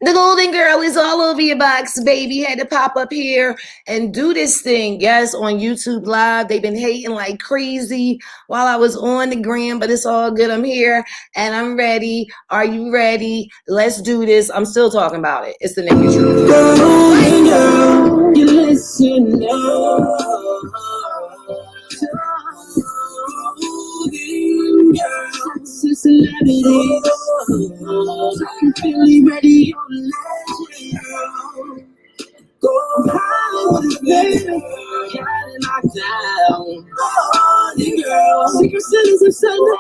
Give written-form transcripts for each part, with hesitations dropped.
The Golden Girl is all over your box, baby. Had to pop up here and do this thing. Yes, on YouTube Live. They've been hating like crazy while I was on the gram, but it's all good. I'm here and I'm ready. Are you ready? Let's do this. I'm still talking about it. It's the naked truth. Golden Girl, you listen now. Celebrities, I'm feeling ready on legend. Go high with the veil, got it knocked down. Oh, the girl, secret cities of Sunday.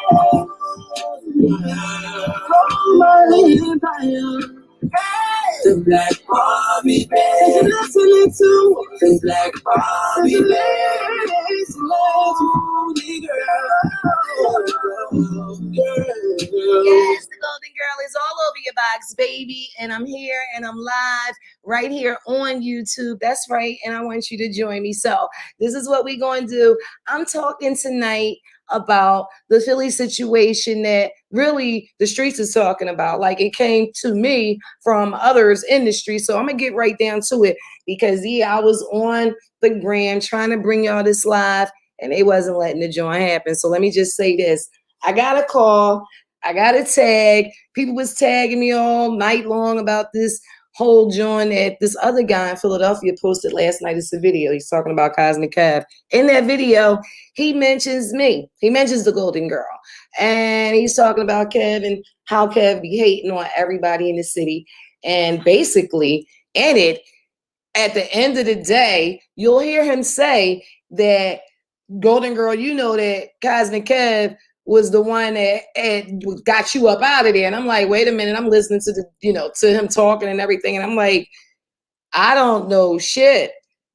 Oh, my empire. The Black Barbie Babe. Listening to the Black Barbie Babe. Yes, the Golden Girl is all over your box, baby. And I'm here and I'm live right here on YouTube. That's right. And I want you to join me. So this is what we're going to do. I'm talking tonight about the Philly situation that really the streets is talking about. Like it came to me from others in the street. So I'm going to get right down to it because, yeah, I was on the gram trying to bring y'all this live and they wasn't letting the joint happen. So let me just say this. I got a call. I got a tag. People was tagging me all night long about this whole joint that this other guy in Philadelphia posted last night. It's a video. He's talking about Cosmic Kev. In that video, he mentions me. He mentions the Golden Girl. And he's talking about Kev and how Kev be hating on everybody in the city. And basically, in it, at the end of the day, you'll hear him say that Golden Girl, you know that Cosmic Kev was the one that got you up out of there. And I'm like, wait a minute, I'm listening to to him talking and everything. And I'm like, I don't know shit,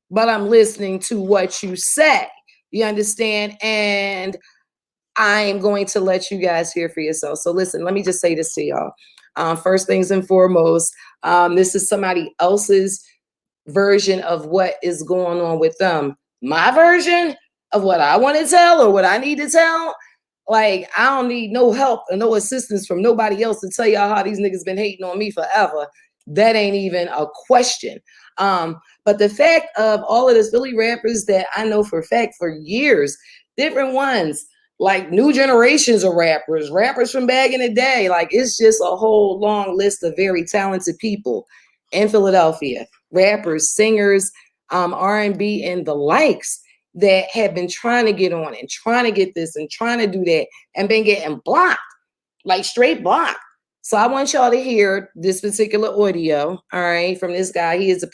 but I'm listening to what you say. You understand? And I am going to let you guys hear for yourself. So listen, let me just say this to y'all. First things and foremost, this is somebody else's version of what is going on with them. My version of what I want to tell or what I need to tell, like, I don't need no help or no assistance from nobody else to tell y'all how these niggas been hating on me forever. That ain't even a question. But the fact of all of this Philly rappers that I know for a fact for years, different ones, like new generations of rappers from back in the day, like it's just a whole long list of very talented people in Philadelphia, rappers, singers, R&B and the likes that have been trying to get on and trying to get this and trying to do that and been getting blocked, like straight blocked. So I want y'all to hear this particular audio, all right, from this guy. He is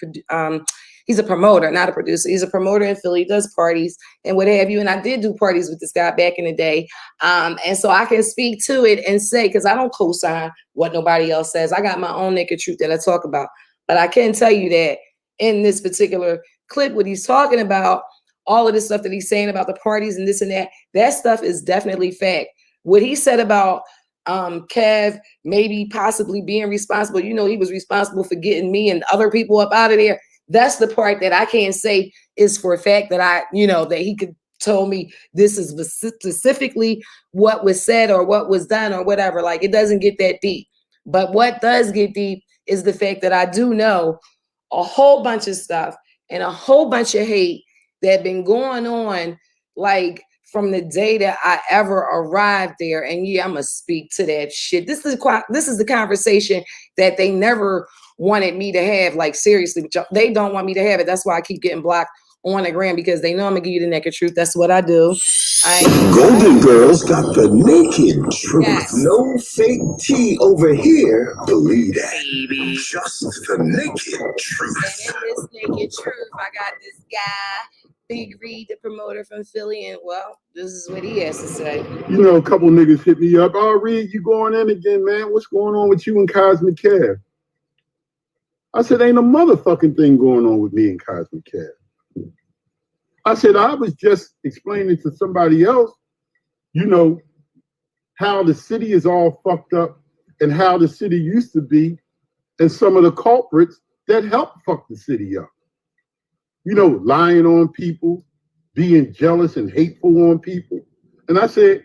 he's a promoter, not a producer. He's a promoter in Philly, does parties and what have you. And I did do parties with this guy back in the day. And so I can speak to it and say, because I don't co-sign what nobody else says. I got my own naked truth that I talk about. But I can tell you that in this particular clip, what he's talking about, all of this stuff that he's saying about the parties and this and that stuff is definitely fact. What he said about Kev maybe possibly being responsible, he was responsible for getting me and other people up out of there. That's the part that I can't say is for a fact that that he could tell me this is specifically what was said or what was done or whatever. Like, it doesn't get that deep. But what does get deep is the fact that I do know a whole bunch of stuff and a whole bunch of hate that been going on, like from the day that I ever arrived there. And yeah, I'm gonna speak to that shit. This is the conversation that they never wanted me to have. Like, seriously, they don't want me to have it. That's why I keep getting blocked on the gram, because they know I'm gonna give you the naked truth. That's what I do. Golden Girls got the naked truth. Yes. No fake tea over here. Believe that. Baby. Just the naked truth. And in this naked truth, I got this guy, Big Reed, the promoter from Philly, and well, this is what he has to say. A couple niggas hit me up. Oh, Reed, you going in again, man? What's going on with you and Cosmic Kev? I said, ain't a motherfucking thing going on with me and Cosmic Kev. I said, I was just explaining to somebody else, how the city is all fucked up and how the city used to be and some of the culprits that helped fuck the city up. Lying on people, being jealous and hateful on people. And I said,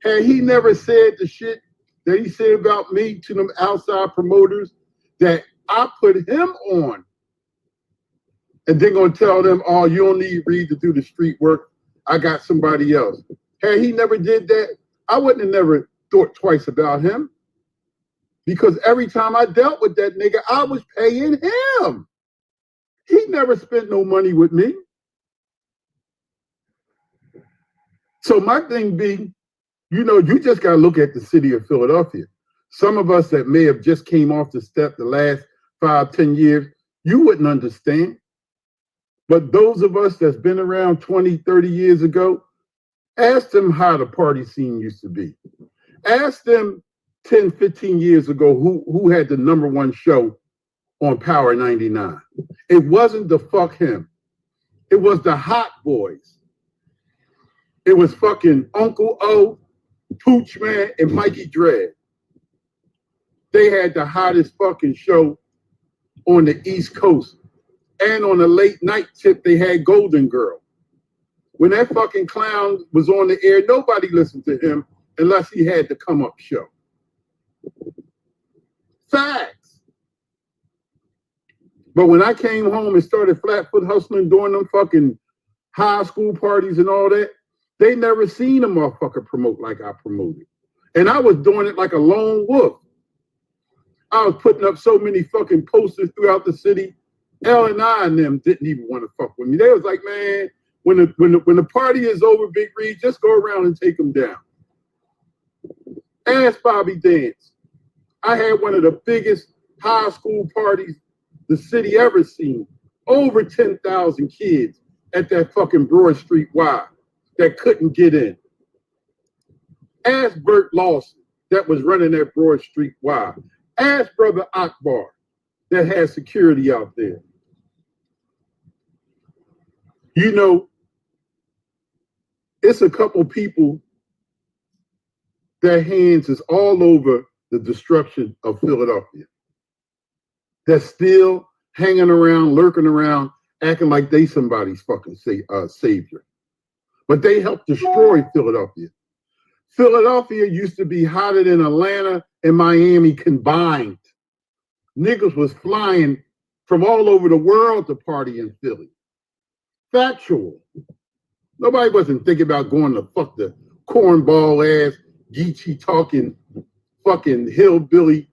had he never said the shit that he said about me to them outside promoters that I put him on. And then gonna tell them, oh, you don't need Reed to do the street work. I got somebody else. Had he never did that, I wouldn't have never thought twice about him. Because every time I dealt with that nigga, I was paying him. He never spent no money with me. So my thing be, you just gotta look at the city of Philadelphia. Some of us that may have just came off the step the last 5-10 years, you wouldn't understand. But those of us that's been around 20, 30 years ago, ask them how the party scene used to be. Ask them 10, 15 years ago who had the #1 show on Power 99. It wasn't the Fuck Him. It was the Hot Boys. It was fucking Uncle O, Pooch Man, and Mikey Dread. They had the hottest fucking show on the East Coast. And on the late night tip, they had Golden Girl. When that fucking clown was on the air, nobody listened to him unless he had the come up show. Facts. But when I came home and started flatfoot hustling during them fucking high school parties and all that, they never seen a motherfucker promote like I promoted. And I was doing it like a lone wolf. I was putting up so many fucking posters throughout the city. L&I and them didn't even want to fuck with me. They was like, man, when the party is over, Big Reed, just go around and take them down. Ask Bobby Dance. I had one of the biggest high school parties the city ever seen. Over 10,000 kids at that fucking Broad Street Y that couldn't get in. Ask Bert Lawson that was running that Broad Street Y. Ask Brother Akbar that had security out there. It's a couple people their hands is all over the destruction of Philadelphia. That's still hanging around, lurking around, acting like they somebody's fucking savior. But they helped destroy Philadelphia. Philadelphia used to be hotter than Atlanta and Miami combined. Niggas was flying from all over the world to party in Philly. Factual. Nobody wasn't thinking about going to fuck the cornball ass, Geechee talking, fucking hillbilly,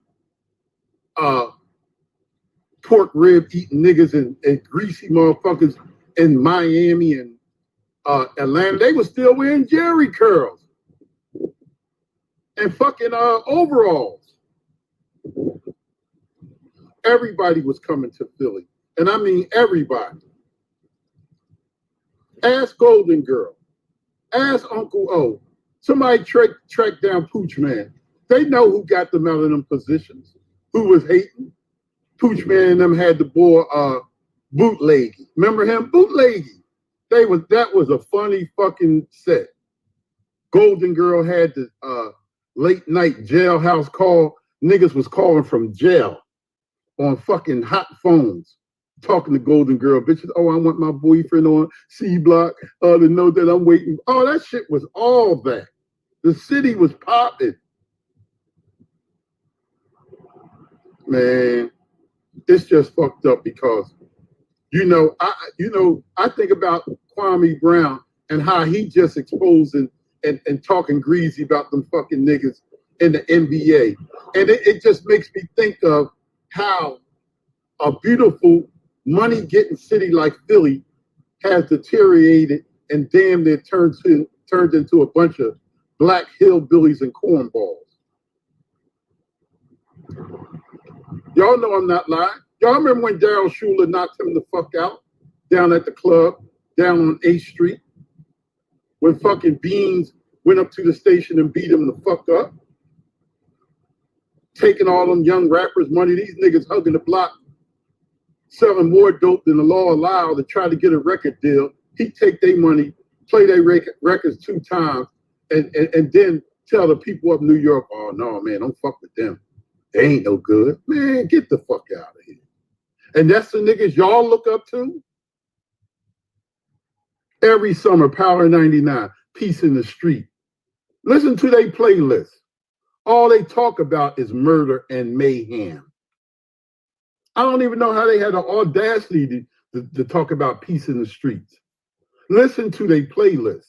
pork rib eating niggas and greasy motherfuckers in Miami and Atlanta. They were still wearing Jerry curls and fucking overalls. Everybody was coming to Philly. And I mean everybody. Ask Golden Girl. Ask Uncle O. Somebody track down Pooch Man. They know who got them out of them positions. Who was hating. Pooch Man and them had the boy Bootleggy. Remember him? Bootleggy. That was a funny fucking set. Golden Girl had the late night jailhouse call. Niggas was calling from jail on fucking hot phones, talking to Golden Girl. Bitches, oh, I want my boyfriend on C Block to know that I'm waiting. Oh, that shit was all that. The city was popping. Man, it's just fucked up because, I think about Kwame Brown and how he just exposing and talking greasy about them fucking niggas in the NBA. And it just makes me think of how a beautiful money-getting city like Philly has deteriorated and damn near turned into a bunch of black hillbillies and cornballs. Y'all know I'm not lying. Y'all remember when Daryl Schuler knocked him the fuck out down at the club, down on 8th Street? When fucking Beans went up to the station and beat him the fuck up? Taking all them young rappers' money, these niggas hugging the block, selling more dope than the law allowed to try to get a record deal. He'd take their money, play their records 2 times, and then tell the people of New York, oh, no, man, don't fuck with them. They ain't no good. Man, get the fuck out of here. And that's the niggas y'all look up to? Every summer, Power 99, Peace in the Street. Listen to their playlist. All they talk about is murder and mayhem. I don't even know how they had the audacity to talk about peace in the streets. Listen to their playlist.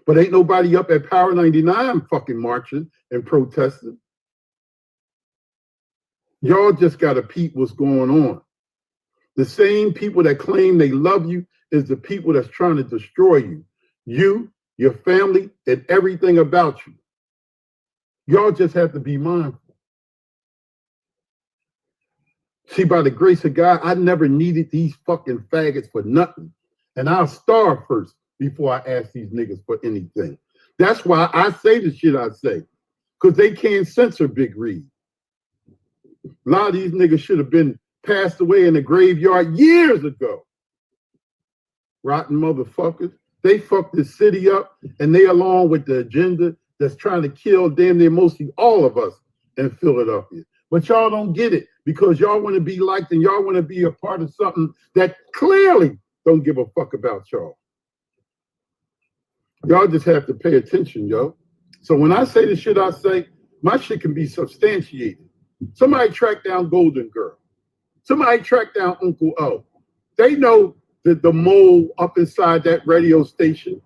But ain't nobody up at Power 99 fucking marching and protesting. Y'all just got to peep what's going on. The same people that claim they love you is the people that's trying to destroy you. You, your family, and everything about you. Y'all just have to be mindful. See, by the grace of God, I never needed these fucking faggots for nothing. And I'll starve first before I ask these niggas for anything. That's why I say the shit I say. Because they can't censor Big Reed. A lot of these niggas should have been passed away in the graveyard years ago. Rotten motherfuckers. They fucked this city up, and they along with the agenda that's trying to kill damn near mostly all of us in Philadelphia. But y'all don't get it because y'all want to be liked and y'all want to be a part of something that clearly don't give a fuck about y'all. Y'all just have to pay attention, yo. So when I say the shit I say, my shit can be substantiated. Somebody track down Golden Girl. Somebody track down Uncle O. They know that the mole up inside that radio station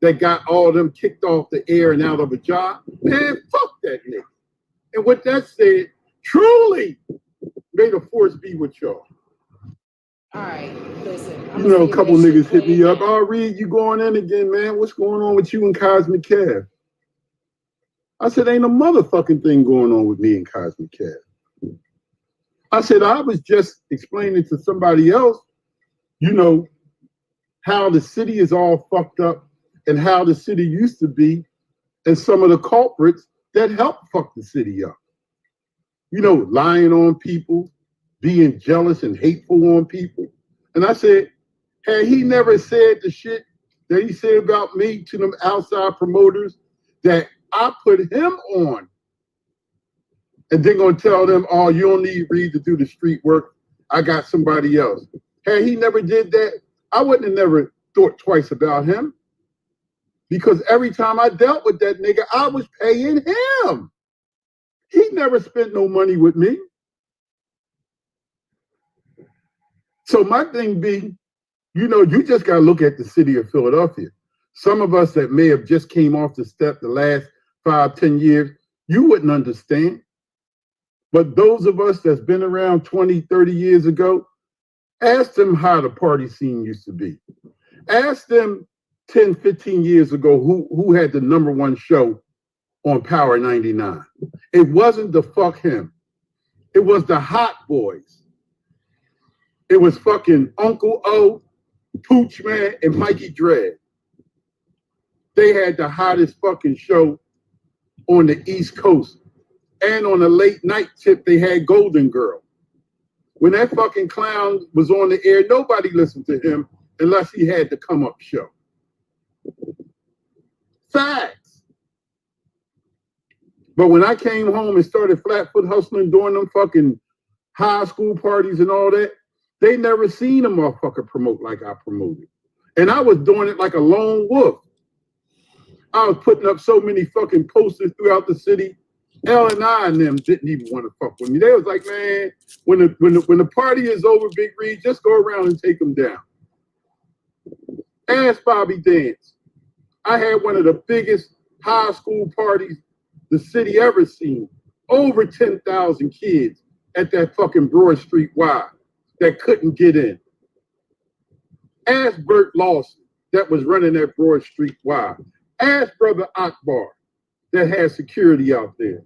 that got all of them kicked off the air and out of a job. Man, fuck that nigga. And with that said, truly, may the force be with y'all. All right, listen. You know, a couple niggas hit me up. Oh, Reed, you going in again, man. What's going on with you and Cosmic Cav? I said, ain't a motherfucking thing going on with me and Cosmic Cav. I said, I was just explaining to somebody else, you know, how the city is all fucked up and how the city used to be and some of the culprits that helped fuck the city up. You know, lying on people, being jealous and hateful on people. And I said, had he never said the shit that he said about me to them outside promoters that I put him on, and then gonna tell them, oh, you don't need Reed to do the street work. I got somebody else. Had he never did that, I wouldn't have never thought twice about him. Because every time I dealt with that nigga, I was paying him. He never spent no money with me. So my thing be, you know, you just gotta look at the city of Philadelphia. Some of us that may have just came off the step the last 5-10 years, you wouldn't understand. But those of us that's been around 20-30 years ago, ask them how the party scene used to be. Ask them 10-15 years ago who had the #1 show on Power 99. It wasn't the fuck him. It was the Hot Boys. It was fucking Uncle O, Pooch Man, and Mikey Dread. They had the hottest fucking show on the East Coast. And on the late night tip, they had Golden Girl. When that fucking clown was on the air, nobody listened to him unless he had the come up show. Facts. But when I came home and started flatfoot hustling during them fucking high school parties and all that, they never seen a motherfucker promote like I promoted. And I was doing it like a lone wolf. I was putting up so many fucking posters throughout the city. L&I and them didn't even want to fuck with me. They was like, man, when the party is over, Big Reed, just go around and take them down. Ask Bobby Dance. I had one of the biggest high school parties the city ever seen. Over 10,000 kids at that fucking Broad Street Y that couldn't get in. Ask Bert Lawson that was running that Broad Street Y. Ask Brother Akbar that had security out there.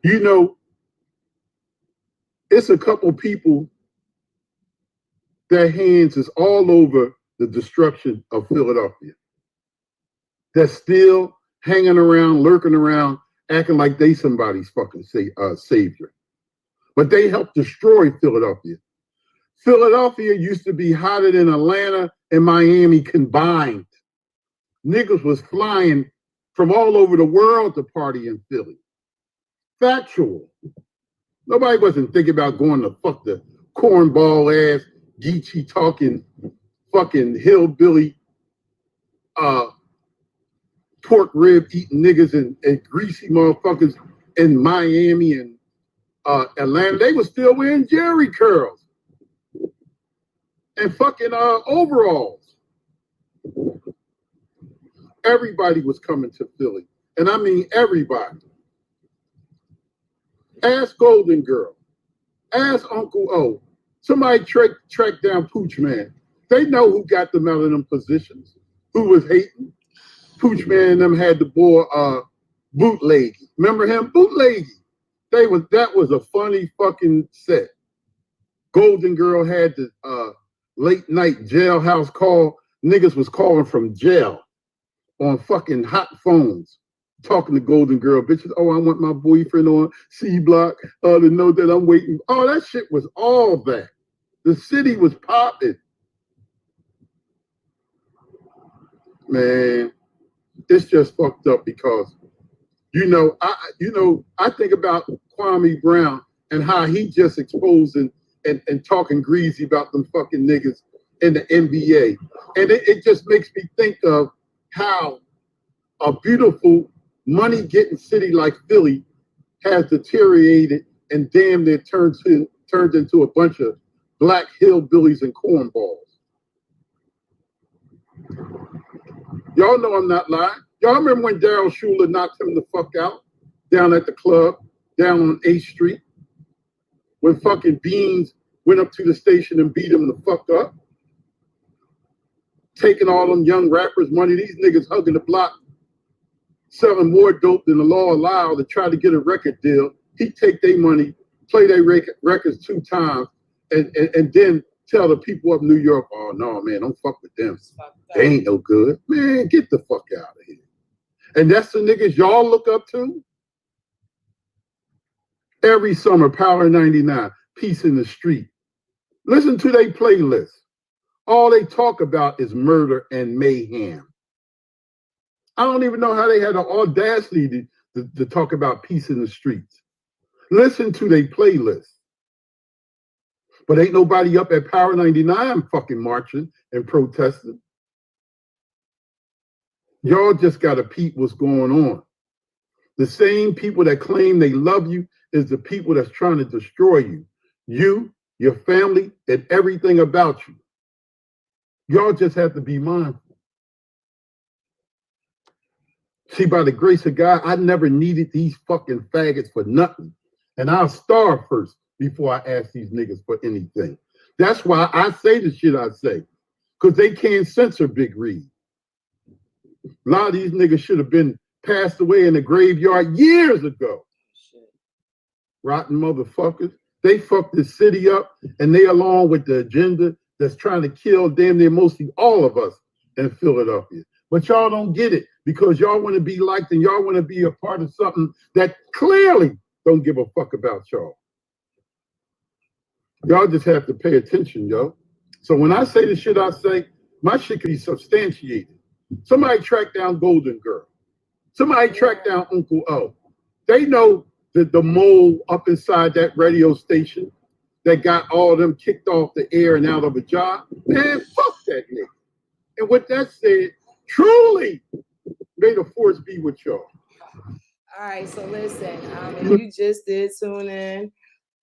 You know, it's a couple people their hands is all over the destruction of Philadelphia. That's still hanging around, lurking around, acting like they somebody's fucking savior. But they helped destroy Philadelphia. Philadelphia used to be hotter than Atlanta and Miami combined. Niggas was flying from all over the world to party in Philly. Factual. Nobody wasn't thinking about going to fuck the cornball ass, geechee talking, fucking hillbilly, pork rib eating niggas and greasy motherfuckers in Miami and Atlanta, they were still wearing Jerry curls and fucking overalls. Everybody was coming to Philly. And I mean everybody. Ask Golden Girl. Ask Uncle O. Somebody track down Pooch Man. They know who got them out of them positions. Who was hating. Pooch Man and them had the boy Bootleggy. Remember him? Bootleggy. That was a funny fucking set. Golden Girl had the late night jailhouse call. Niggas was calling from jail on fucking hot phones, talking to Golden Girl. Bitches, oh, I want my boyfriend on C Block to know that I'm waiting. Oh, that shit was all that. The city was popping. Man, it's just fucked up because, I think about Kwame Brown and how he just exposing and talking greasy about them fucking niggas in the NBA. And it just makes me think of how a beautiful money-getting city like Philly has deteriorated and damn near turned into a bunch of black hillbillies and cornballs. Y'all know I'm not lying. Y'all remember when Daryl Schuler knocked him the fuck out down at the club, down on 8th Street? When fucking Beans went up to the station and beat him the fuck up? Taking all them young rappers' money, these niggas hugging the block, selling more dope than the law allowed to try to get a record deal. He'd take their money, play their records 2 times, and then tell the people of New York, oh, no, man, don't fuck with them. They ain't no good. Man, get the fuck out of here. And that's the niggas y'all look up to? Every summer, Power 99, Peace in the Street. Listen to their playlist. All they talk about is murder and mayhem. I don't even know how they had the audacity to talk about peace in the streets. Listen to their playlist. But ain't nobody up at Power 99 fucking marching and protesting. Y'all just got to peep what's going on. The same people that claim they love you is the people that's trying to destroy you. You, your family, and everything about you. Y'all just have to be mindful. See, by the grace of God, I never needed these fucking faggots for nothing. And I'll starve first before I ask these niggas for anything. That's why I say the shit I say. Because they can't censor Big Reed. A lot of these niggas should have been passed away in the graveyard years ago. Rotten motherfuckers. They fucked the city up, and they along with the agenda that's trying to kill damn near mostly all of us in Philadelphia. But y'all don't get it because y'all want to be liked and y'all want to be a part of something that clearly don't give a fuck about y'all. Y'all just have to pay attention, yo. So when I say the shit I say, my shit can be substantiated. Somebody track down Golden Girl. Somebody track down Uncle O. They know that the mole up inside that radio station that got all of them kicked off the air and out of a job. Man, fuck that nigga. And with that said, truly, may the force be with y'all. All right, so listen, if you just did tune in,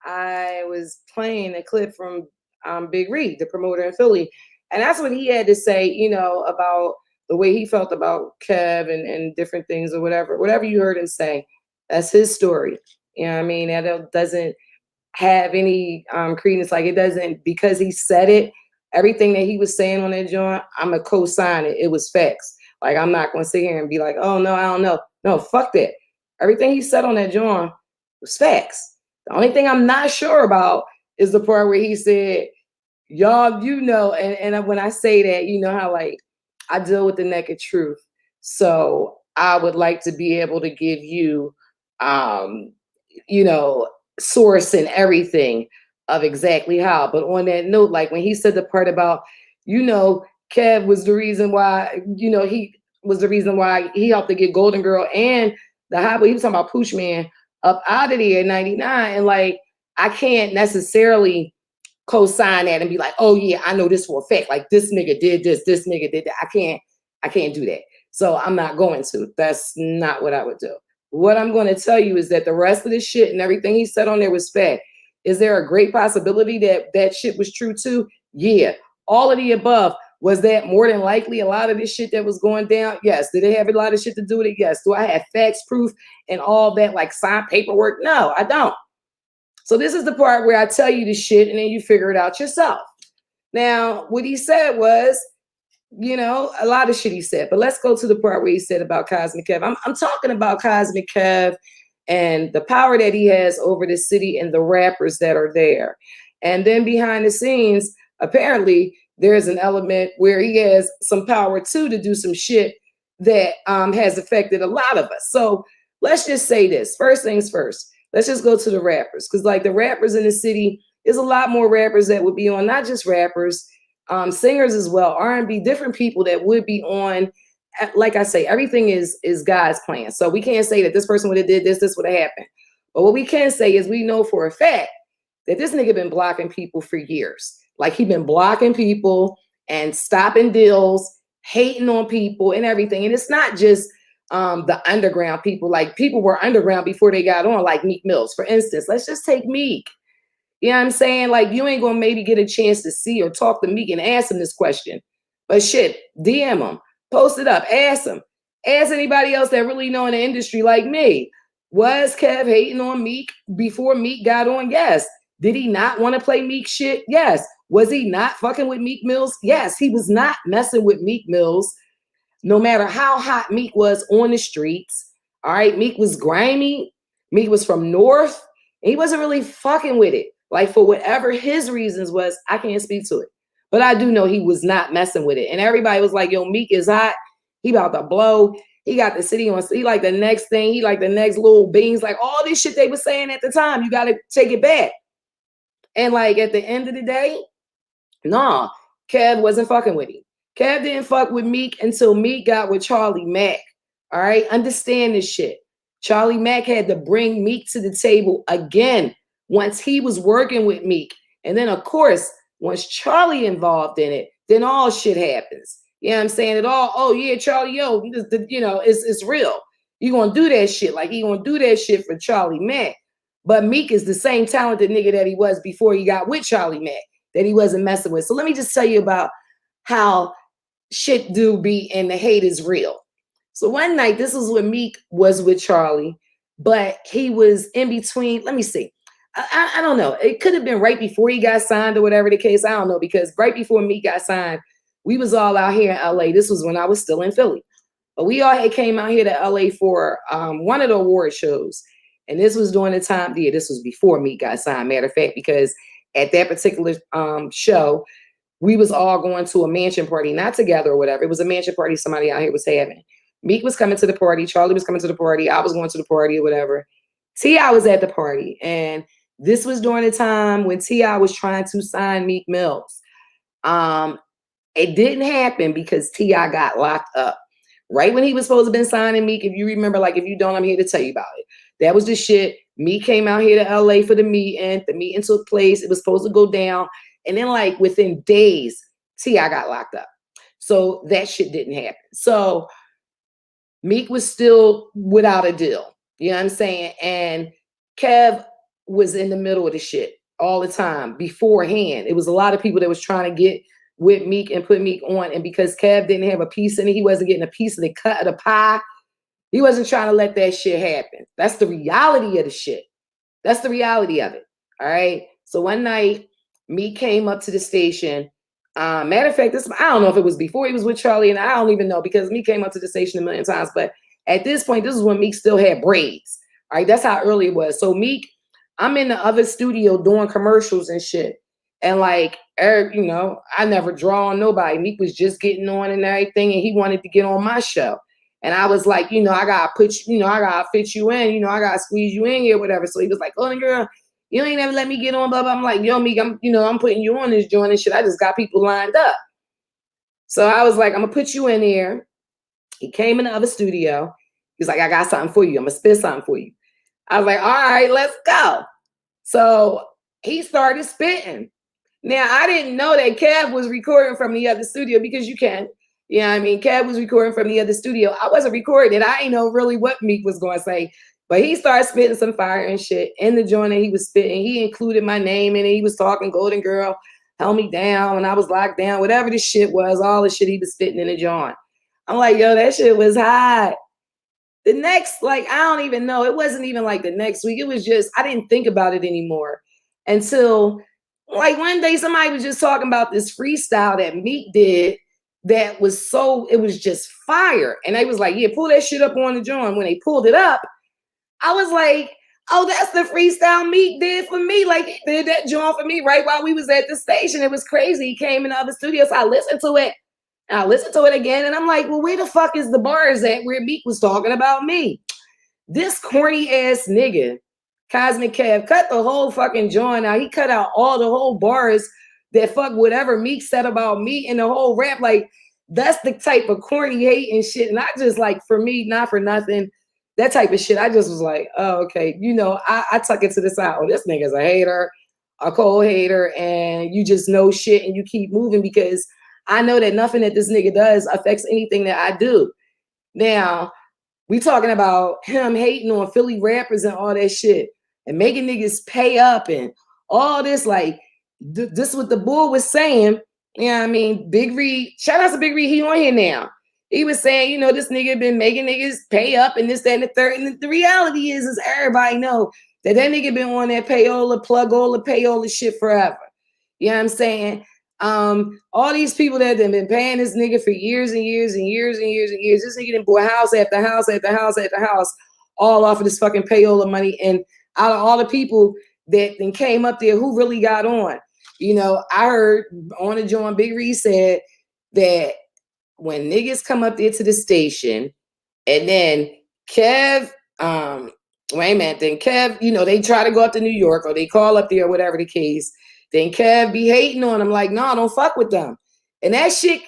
I was playing a clip from Big Reed, the promoter in Philly. And that's what he had to say, you know, about the way he felt about Kev and different things or whatever you heard him say. That's his story. You know what I mean? That doesn't have any credence. Like it doesn't, because he said it, everything that he was saying on that joint, I'm going to co-sign it. It was facts. Like, I'm not going to sit here and be like, oh, no, I don't know. No, fuck that. Everything he said on that joint was facts. The only thing I'm not sure about is the part where he said, y'all, you know, and when I say that, you know how, like, I deal with the naked truth. So I would like to be able to give you, you know, source and everything of exactly how. But on that note, like when he said the part about, you know, Kev was the reason why, you know, he was the reason why he helped to get Golden Girl and the high, but he was talking about Pooch Man up out of there at 99. And like, I can't necessarily co-sign that and be like, oh yeah, I know this for a fact. Like this nigga did this nigga did that. I can't do that. So I'm not going to. That's not what I would do. what I'm going to tell you is that the rest of the shit and everything he said on there was fact. Is there a great possibility that that shit was true too? Yeah. All of the above. Was that more than likely a lot of this shit that was going down? Yes. Did it have a lot of shit to do with it? Yes. Do I have facts, proof, and all that, like signed paperwork? No, I don't. So this is the part where I tell you the shit and then you figure it out yourself. Now, what he said was, you know, a lot of shit he said, but let's go to the part where he said about Cosmic Kev. I'm talking about Cosmic Kev and the power that he has over the city and the rappers that are there. And then behind the scenes, apparently there's an element where he has some power too to do some shit that has affected a lot of us. So let's just say this. First things first. Let's just go to the rappers, because like the rappers in the city, there's a lot more rappers that would be on, not just rappers, singers as well, R&B, different people that would be on. Like I say, everything is God's plan. So we can't say that this person would have did this would have happened. But what we can say is we know for a fact that this nigga been blocking people for years. Like he been blocking people and stopping deals, hating on people and everything. And it's not just the underground people. Like people were underground before they got on, like Meek Mills, for instance. Let's just take Meek. You know what I'm saying? Like you ain't gonna maybe get a chance to see or talk to Meek and ask him this question. But shit, DM him, post it up, ask him. Ask anybody else that really know in the industry like me. Was Kev hating on Meek before Meek got on? Yes. Did he not want to play Meek shit? Yes. Was he not fucking with Meek Mills? Yes. He was not messing with Meek Mills. No matter how hot Meek was on the streets, all right, Meek was grimy. Meek was from North. And he wasn't really fucking with it. Like for whatever his reasons was, I can't speak to it. But I do know he was not messing with it. And everybody was like, yo, Meek is hot. He about to blow. He got the city on. He like the next thing. He like the next little beans. Like all this shit they were saying at the time. You got to take it back. And like at the end of the day, nah, Kev wasn't fucking with him. Kev didn't fuck with Meek until Meek got with Charlie Mack. All right, understand this shit. Charlie Mack had to bring Meek to the table again once he was working with Meek. And then, of course, once Charlie involved in it, then all shit happens. You know what I'm saying? It all, oh yeah, Charlie, yo, you know, it's real. You gonna do that shit. Like he gonna do that shit for Charlie Mack. But Meek is the same talented nigga that he was before he got with Charlie Mack, that he wasn't messing with. So let me just tell you about how shit do be and the hate is real. So one night, this is when Meek was with Charlie, but he was in between. Let me see. I don't know. It could have been right before he got signed or whatever the case. I don't know, because right before Meek got signed, we was all out here in LA. This was when I was still in Philly. But we all had came out here to LA for one of the award shows. And this was during the time, yeah, this was before Meek got signed, matter of fact, because at that particular show, we was all going to a mansion party, not together or whatever. It was a mansion party somebody out here was having. Meek was coming to the party. Charlie was coming to the party. I was going to the party or whatever. T.I. was at the party. And this was during the time when T.I. was trying to sign Meek Mills. It didn't happen because T.I. got locked up. Right when he was supposed to have been signing Meek, if you remember, like if you don't, I'm here to tell you about it. That was the shit. Meek came out here to LA for the meeting. The meeting took place. It was supposed to go down. And then like within days, T.I. got locked up. So that shit didn't happen. So Meek was still without a deal. You know what I'm saying? And Kev was in the middle of the shit all the time beforehand. It was a lot of people that was trying to get with Meek and put Meek on. And because Kev didn't have a piece in it, he wasn't getting a piece of the cut of the pie. He wasn't trying to let that shit happen. That's the reality of the shit. That's the reality of it. All right. So one night, Meek came up to the station. Matter of fact, I don't know if it was before he was with Charlie, and I don't even know because Meek came up to the station a million times. But at this point, this is when Meek still had braids. All right. That's how early it was. So Meek, I'm in the other studio doing commercials and shit. And like, you know, I never draw on nobody. Meek was just getting on and everything, and he wanted to get on my show. And I was like, you know, I gotta put you, you know, I gotta fit you in, you know, I gotta squeeze you in here, whatever. So he was like, oh, girl, you ain't never let me get on, blah, blah. I'm like, yo, Meek, I'm putting you on this joint and shit. I just got people lined up. So I was like, I'm gonna put you in there. He came in the other studio. He's like, I got something for you. I'm gonna spit something for you. I was like, all right, let's go. So he started spitting. Now, I didn't know that Kev was recording from the other studio because you can You know what I mean? Kev was recording from the other studio. I wasn't recording it. I ain't know really what Meek was going to say. But he started spitting some fire and shit in the joint that he was spitting. He included my name in it. He was talking Golden Girl, held me down when I was locked down, whatever the shit was, all the shit he was spitting in the joint. I'm like, yo, that shit was hot. The next, like, I don't even know. It wasn't even like the next week. It was just, I didn't think about it anymore until like one day somebody was just talking about this freestyle that Meek did that was so, it was just fire. And they was like, yeah, pull that shit up on the joint. When they pulled it up, I was like, oh, that's the freestyle Meek did for me. Like, he did that joint for me right while we was at the station. It was crazy. He came in the other studios. So I listened to it. And I listened to it again. And I'm like, well, where the fuck is the bars at where Meek was talking about me? This corny ass nigga, Cosmic Kev, cut the whole fucking joint out. He cut out all the whole bars that fuck whatever Meek said about me and the whole rap. Like, that's the type of corny hate and shit. And I just like, for me, not for nothing, that type of shit, I just was like, oh, okay. You know, I tuck it to the side. Oh, this nigga's a hater, a cold hater, and you just know shit and you keep moving because I know that nothing that this nigga does affects anything that I do. Now, we talking about him hating on Philly rappers and all that shit and making niggas pay up and all this. Like, this what the bull was saying. You know what I mean? Big Reed, shout out to Big Reed, he on here now. He was saying, you know, this nigga been making niggas pay up and this, that, and the third. And the reality is everybody know that nigga been on that Payola, Plugola, Payola shit forever. You know what I'm saying? All these people that have been paying this nigga for years and years and years and years and years. This nigga done bought house after house after house after house, all off of this fucking Payola money. And out of all the people that then came up there, who really got on? You know, I heard on the joint, Big Reed said that when niggas come up there to the station and then Kev, wait a minute, then Kev, you know, they try to go up to New York or they call up there or whatever the case, then Kev be hating on them like, no, don't fuck with them. And that shit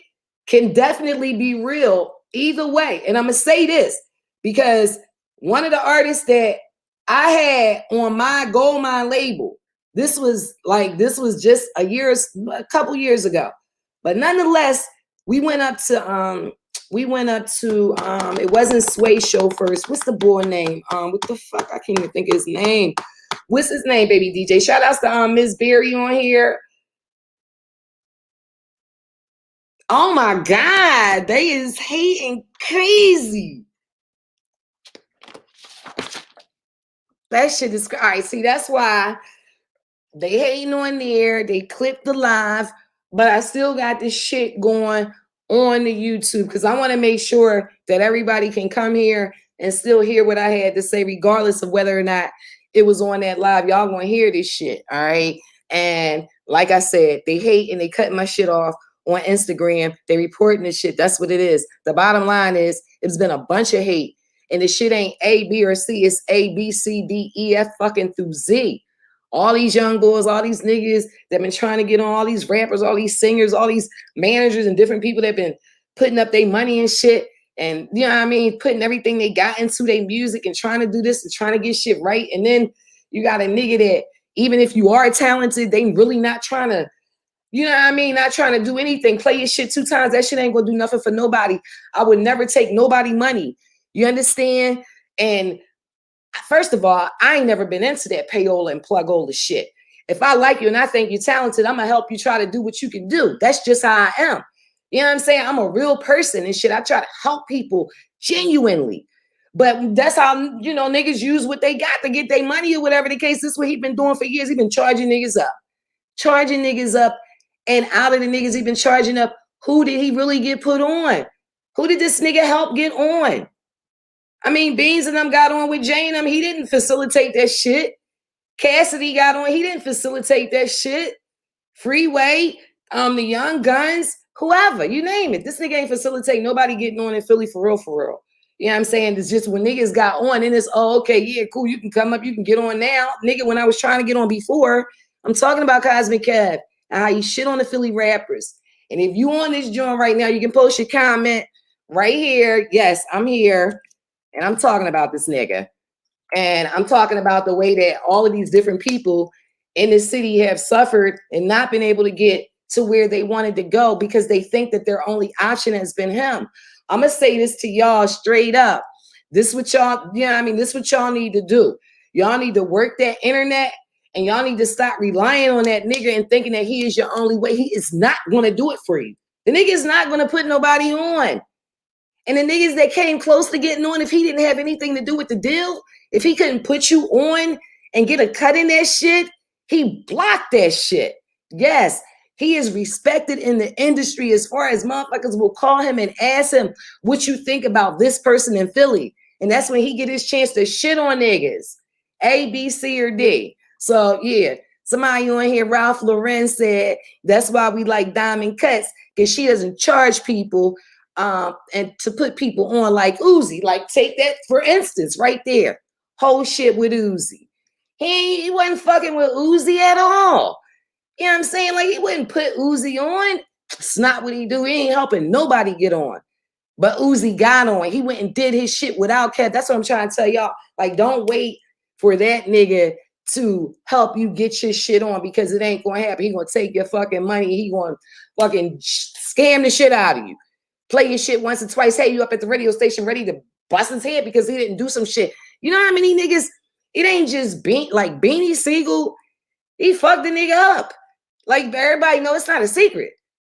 can definitely be real either way. And I'm going to say this because one of the artists that I had on my Gold Mine label, this was just a couple years ago. But nonetheless, we went up to it wasn't Sway Show first. What's the boy name? What the fuck? I can't even think of his name. What's his name, baby DJ? Shout outs to Miss Berry on here. Oh my God, they is hating crazy. That shit is all right. See, that's why they hating on there. They clipped the live, but I still got this shit going on the YouTube because I want to make sure that everybody can come here and still hear what I had to say, regardless of whether or not it was on that live. Y'all gonna hear this shit, all right? And like I said, they hate and they cutting my shit off on Instagram. They reporting this shit. That's what it is. The bottom line is it's been a bunch of hate. And the shit ain't A, B, or C. It's A, B, C, D, E, F fucking through Z. All these young boys, all these niggas that been trying to get on, all these rappers, all these singers, all these managers and different people that been putting up their money and shit. And, you know what I mean, putting everything they got into their music and trying to do this and trying to get shit right. And then you got a nigga that even if you are talented, they really not trying to, you know what I mean, not trying to do anything. Play your shit 2 times. That shit ain't gonna do nothing for nobody. I would never take nobody money. You understand? And first of all, I ain't never been into that payola and plugola shit. If I like you and I think you're talented, I'm gonna help you try to do what you can do. That's just how I am. You know what I'm saying? I'm a real person and shit. I try to help people genuinely. But that's how, you know, niggas use what they got to get their money or whatever the case. This is what he been doing for years. He been charging niggas up. Charging niggas up. And out of the niggas he been charging up, who did he really get put on? Who did this nigga help get on? I mean, Beans and them got on with Jay and them. He didn't facilitate that shit. Cassidy got on. He didn't facilitate that shit. Freeway, the Young Guns, whoever, you name it. This nigga ain't facilitate nobody getting on in Philly for real, for real. You know what I'm saying? It's just when niggas got on, and it's, oh, okay, yeah, cool. You can come up. You can get on now. Nigga, when I was trying to get on before, I'm talking about Cosmic Kev and how you shit on the Philly rappers. And if you on this joint right now, you can post your comment right here. Yes, I'm here. And I'm talking about this nigga. And I'm talking about the way that all of these different people in this city have suffered and not been able to get to where they wanted to go because they think that their only option has been him. I'm going to say this to y'all straight up. This what y'all, this is what y'all need to do. Y'all need to work that internet and y'all need to stop relying on that nigga and thinking that he is your only way. He is not going to do it for you. The nigga is not going to put nobody on. And the niggas that came close to getting on, if he didn't have anything to do with the deal, if he couldn't put you on and get a cut in that shit, he blocked that shit. Yes, he is respected in the industry as far as motherfuckers will call him and ask him what you think about this person in Philly. And that's when he get his chance to shit on niggas. A, B, C, or D. So, yeah. Somebody on here, Ralph Lauren, said that's why we like Diamond Cuts, because she doesn't charge people and to put people on like Uzi. Like, take that, for instance, right there. Whole shit with Uzi. He wasn't fucking with Uzi at all. You know what I'm saying? Like, he wouldn't put Uzi on. It's not what he do. He ain't helping nobody get on. But Uzi got on. He went and did his shit without Kev. That's what I'm trying to tell y'all. Like, don't wait for that nigga to help you get your shit on, because it ain't going to happen. He going to take your fucking money. He going to fucking scam the shit out of you. Play your shit once or twice. Hey, you up at the radio station ready to bust his head because he didn't do some shit. You know how many niggas, it ain't just like Beanie Siegel. He fucked the nigga up. Like, everybody know it's not a secret.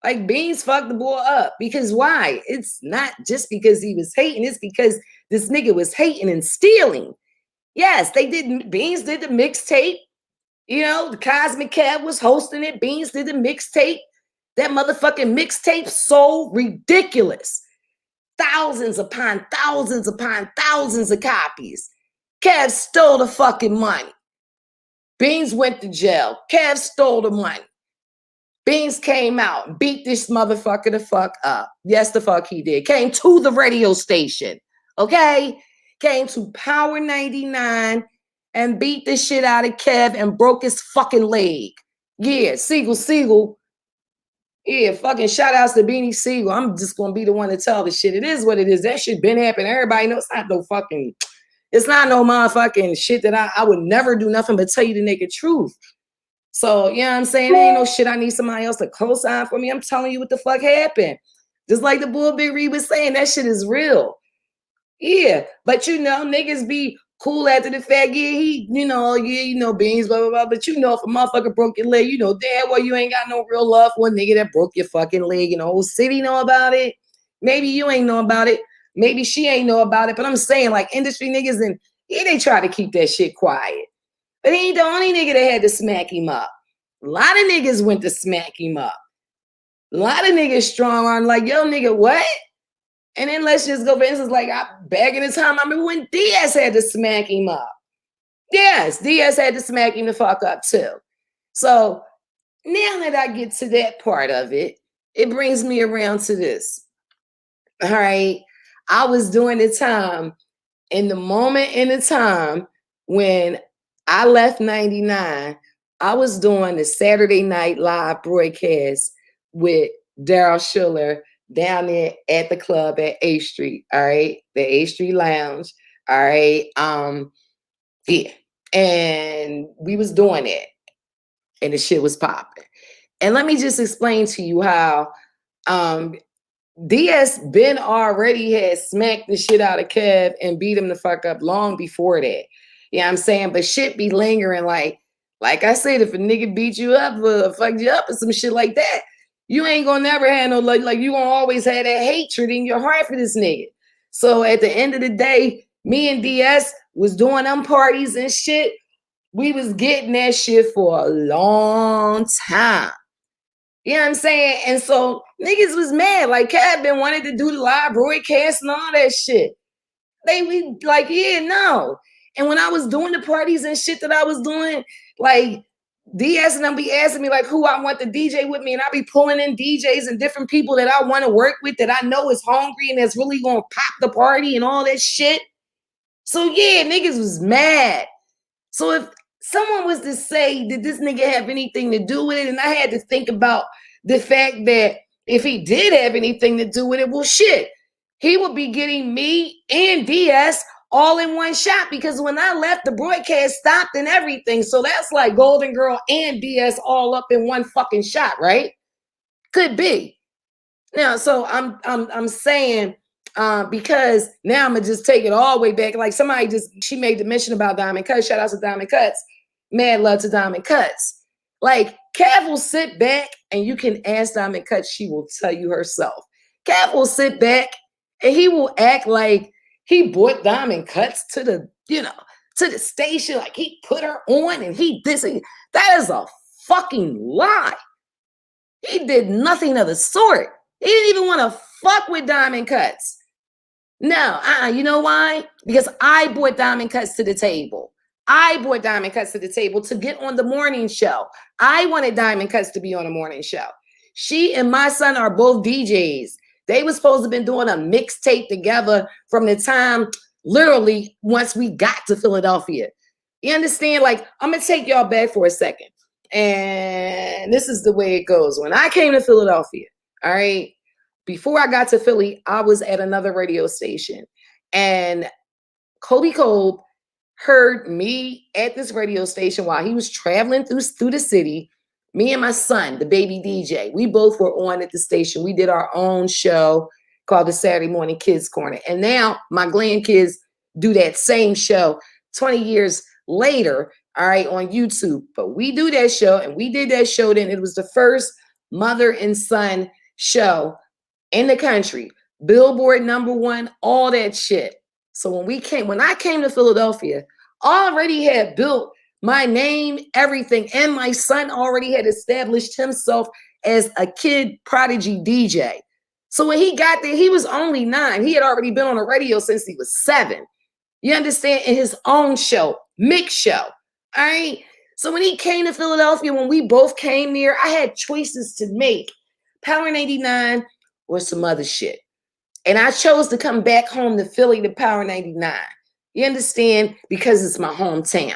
Like, Beans fucked the boy up. Because why? It's not just because he was hating. It's because this nigga was hating and stealing. Yes, they did. Beans did the mixtape. You know, the Cosmic Cab was hosting it. Beans did the mixtape. That motherfucking mixtape sold ridiculous. Thousands upon thousands upon thousands of copies. Kev stole the fucking money. Beans went to jail. Kev stole the money. Beans came out, beat this motherfucker the fuck up. Yes, the fuck he did. Came to the radio station, okay? Came to Power 99 and beat the shit out of Kev and broke his fucking leg. Yeah, Siegel. Yeah, fucking shout outs to Beanie Siegel. I'm just going to be the one to tell the shit. It is what it is. That shit been happening. Everybody knows it's not no motherfucking shit that I would never do nothing but tell you the naked truth. So, you know what I'm saying? There ain't no shit I need somebody else to co-sign for me. I'm telling you what the fuck happened. Just like the Bull Big Reed was saying, that shit is real. Yeah, but you know, niggas be cool after the fact. Yeah, Beans, blah, blah, blah. But you know, if a motherfucker broke your leg, you know damn well you ain't got no real love for a nigga that broke your fucking leg. You know, whole city know about it. Maybe you ain't know about it. Maybe she ain't know about it. But I'm saying, like, industry niggas, and yeah, they try to keep that shit quiet. But he ain't the only nigga that had to smack him up. A lot of niggas went to smack him up. A lot of niggas strong arm like, yo, nigga, what? And then let's just go, for instance, like back in the time, I remember when Diaz had to smack him up. Yes, Diaz had to smack him the fuck up too. So now that I get to that part of it, it brings me around to this. All right. I was doing the time in the moment in the time when I left 99, I was doing the Saturday night live broadcast with Daryl Schuller down there at the club at A Street. All right. The A Street Lounge. All right. Yeah. And we was doing it. And the shit was popping. And let me just explain to you how DS Ben already had smacked the shit out of Kev and beat him the fuck up long before that. You know what I'm saying? But shit be lingering, like I said, if a nigga beat you up or fucked you up or some shit like that, you ain't gonna never have no, like you gonna always have that hatred in your heart for this nigga. So at the end of the day, me and DS was doing them parties and shit. We was getting that shit for a long time. You know what I'm saying? And so niggas was mad. Like, Kev been wanted to do the live broadcast and all that shit. We like, yeah, no. And when I was doing the parties and shit that I was doing, like, DS and them be asking me, like, who I want to DJ with me. And I be pulling in DJs and different people that I want to work with that I know is hungry and that's really going to pop the party and all that shit. So, yeah, niggas was mad. So if someone was to say, did this nigga have anything to do with it? And I had to think about the fact that if he did have anything to do with it, well, shit, he would be getting me and DS all in one shot, because when I left, the broadcast stopped and everything. So that's like Golden Girl and DS all up in one fucking shot, right? Could be. Now, so I'm saying because now I'm gonna just take it all the way back. Like she made the mention about Diamond Cuts. Shout out to Diamond Cuts. Mad love to Diamond Cuts. Like Cav will sit back and you can ask Diamond Cuts. She will tell you herself. Cav will sit back and he will act like he brought Diamond Cuts to the to the station. Like he put her on and he this. That is a fucking lie. He did nothing of the sort. He didn't even want to fuck with Diamond Cuts. No, you know why? Because I brought Diamond Cuts to the table. I brought Diamond Cuts to the table to get on the morning show. I wanted Diamond Cuts to be on the morning show. She and my son are both DJs. They were supposed to have been doing a mixtape together from the time, literally, once we got to Philadelphia. You understand? Like, I'm going to take y'all back for a second. And this is the way it goes. When I came to Philadelphia, all right, before I got to Philly, I was at another radio station. And Kobe Cole heard me at this radio station while he was traveling through the city. Me and my son, the baby DJ, we both were on at the station. We did our own show called the Saturday Morning Kids Corner. And now my grandkids do that same show 20 years later, all right, on YouTube. But we do that show, and we did that show then. It was the first mother and son show in the country. Billboard #1, all that shit. So when I came to Philadelphia, I already had built my name, everything, and my son already had established himself as a kid prodigy DJ. So when he got there, he was only 9. He had already been on the radio since he was 7. You understand? In his own show, Mick Show. All right. So when he came to Philadelphia, when we both came there, I had choices to make. Power 99 or some other shit. And I chose to come back home to Philly to Power 99. You understand? Because it's my hometown.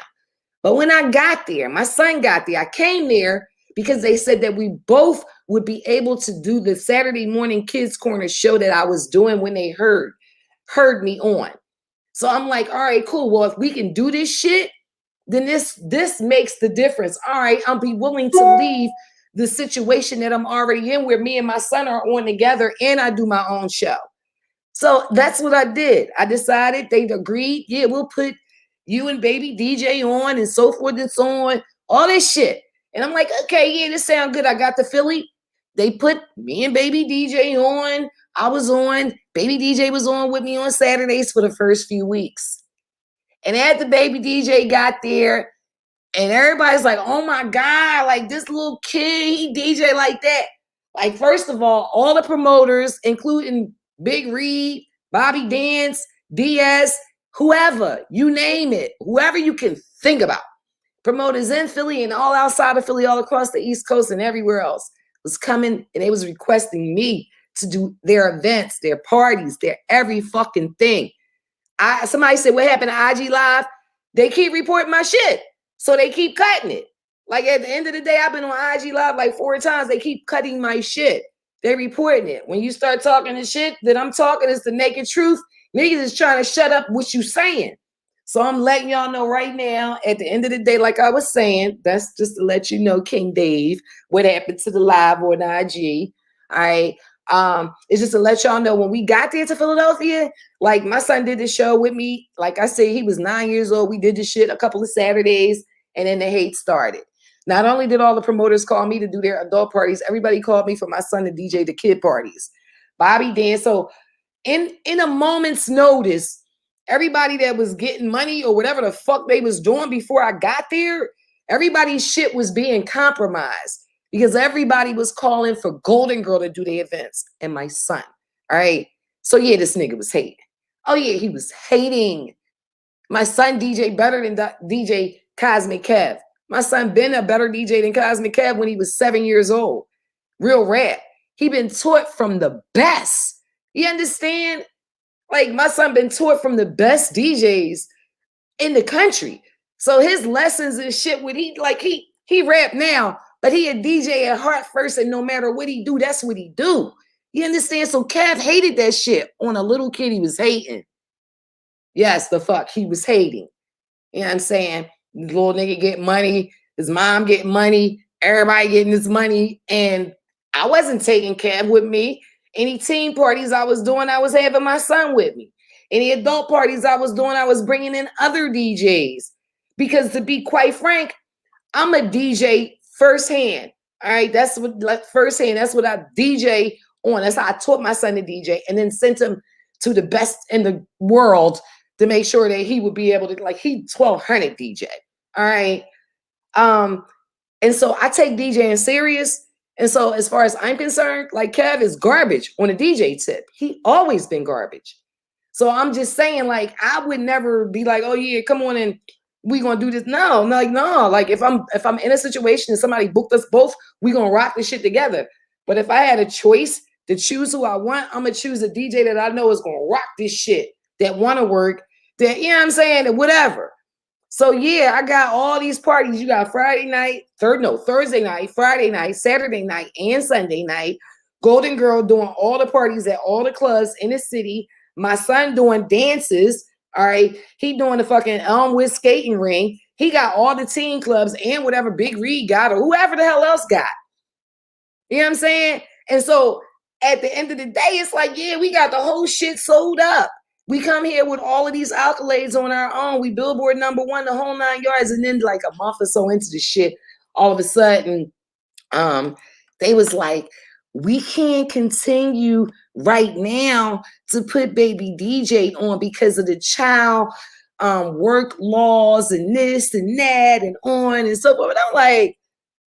But when I got there, my son got there, I came there because they said that we both would be able to do the Saturday Morning Kids Corner show that I was doing when they heard me on. So I'm like, all right, cool. Well, if we can do this shit, then this makes the difference. All right, I'll be willing to leave the situation that I'm already in where me and my son are on together and I do my own show. So that's what I did. I decided, they agreed, yeah, we'll put you and baby DJ on and so forth and so on, all this shit. And I'm like, okay, yeah, this sounds good. I got to Philly. They put me and baby DJ on. I was on. Baby DJ was on with me on Saturdays for the first few weeks. And after baby DJ got there, and everybody's like, oh my God, like this little kid, he DJ like that. Like, first of all the promoters, including Big Reed, Bobby Dance, DS, whoever, you name it, whoever you can think about. Promoters in Philly and all outside of Philly, all across the East Coast and everywhere else was coming, and they was requesting me to do their events, their parties, their every fucking thing. Somebody said, what happened to IG Live? They keep reporting my shit. So they keep cutting it. Like at the end of the day, I've been on IG Live like 4 times. They keep cutting my shit. They're reporting it. When you start talking the shit that I'm talking is the naked truth, niggas is trying to shut up what you saying. So I'm letting y'all know right now, at the end of the day, like I was saying, that's just to let you know, King Dave, what happened to the live or the IG. All right. It's just to let y'all know when we got there to Philadelphia, like my son did the show with me. Like I said, he was 9 years old. We did the shit a couple of Saturdays, and then the hate started. Not only did all the promoters call me to do their adult parties, everybody called me for my son to DJ the kid parties. Bobby dance. So in a moment's notice, everybody that was getting money or whatever the fuck they was doing before I got there, everybody's shit was being compromised because everybody was calling for Golden Girl to do their events and my son. All right. So yeah, this nigga was hating. Oh yeah, he was hating. My son DJ better than DJ Cosmic Kev. My son been a better DJ than Cosmic Kev when he was 7 years old. Real rap. He been taught from the best. You understand? Like my son been taught from the best DJs in the country. So his lessons and shit, he rap now, but he a DJ at heart first, and no matter what he do, that's what he do. You understand? So Kev hated that shit on a little kid. He was hating. Yes, the fuck, he was hating. You know what I'm saying? The little nigga get money, his mom get money, everybody getting his money, and I wasn't taking Kev with me. Any teen parties I was doing, I was having my son with me. Any adult parties I was doing, I was bringing in other DJs. Because to be quite frank, I'm a DJ firsthand. All right, that's what like firsthand. That's what I DJ on. That's how I taught my son to DJ, and then sent him to the best in the world to make sure that he would be able to like he 1200 DJ. All right, and so I take DJing serious. And so as far as I'm concerned, like Kev is garbage on a DJ tip. He always been garbage. So I'm just saying, like, I would never be like, oh yeah, come on and we gonna do this. No, like, no. Like if I'm in a situation and somebody booked us both, we gonna rock this shit together. But if I had a choice to choose who I want, I'm gonna choose a DJ that I know is gonna rock this shit, that wanna work, that, you know what I'm saying, that whatever. So yeah, I got all these parties. You got Friday night, Thursday night, Friday night, Saturday night, and Sunday night. Golden Girl doing all the parties at all the clubs in the city. My son doing dances. All right. He doing the fucking Elmwood skating ring. He got all the teen clubs and whatever Big Reed got or whoever the hell else got. You know what I'm saying? And so at the end of the day, it's like, yeah, we got the whole shit sold up. We come here with all of these accolades on our own. We Billboard #1, the whole 9 yards. And then like a month or so into the shit, all of a sudden, they was like, we can't continue right now to put Baby DJ on because of the child work laws and this and that and on and so forth. And I'm like,